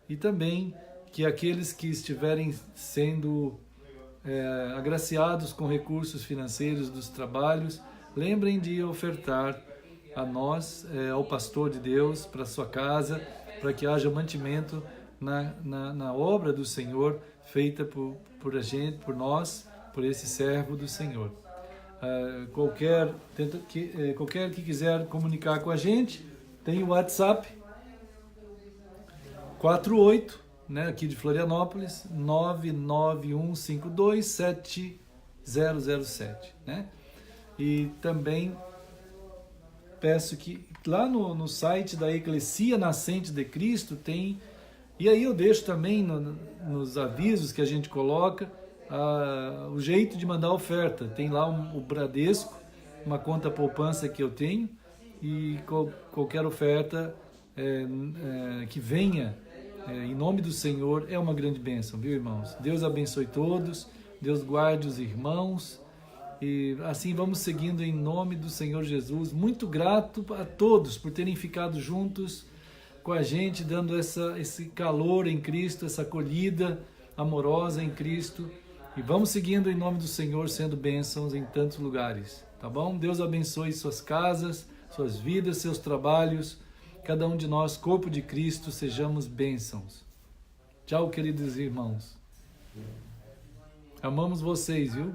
e também que aqueles que estiverem sendo agraciados com recursos financeiros dos trabalhos, lembrem de ofertar a nós, ao pastor de Deus, para a sua casa, para que haja mantimento na obra do Senhor, feita por a gente, por nós, por esse servo do Senhor. Qualquer que quiser comunicar com a gente, tem o WhatsApp 48, né, aqui de Florianópolis, 991527007, né? E também peço que lá no site da Eclesia Nascente de Cristo tem, e aí eu deixo também nos avisos que a gente coloca, o jeito de mandar oferta. Tem lá o Bradesco, uma conta poupança que eu tenho, e qualquer oferta que venha em nome do Senhor é uma grande bênção, viu, irmãos? Deus abençoe todos, Deus guarde os irmãos, e assim vamos seguindo em nome do Senhor Jesus. Muito grato a todos por terem ficado juntos com a gente, dando esse calor em Cristo, essa acolhida amorosa em Cristo. E vamos seguindo em nome do Senhor, sendo bênçãos em tantos lugares, tá bom? Deus abençoe suas casas, suas vidas, seus trabalhos. Cada um de nós, corpo de Cristo, sejamos bênçãos. Tchau, queridos irmãos. Amamos vocês, viu?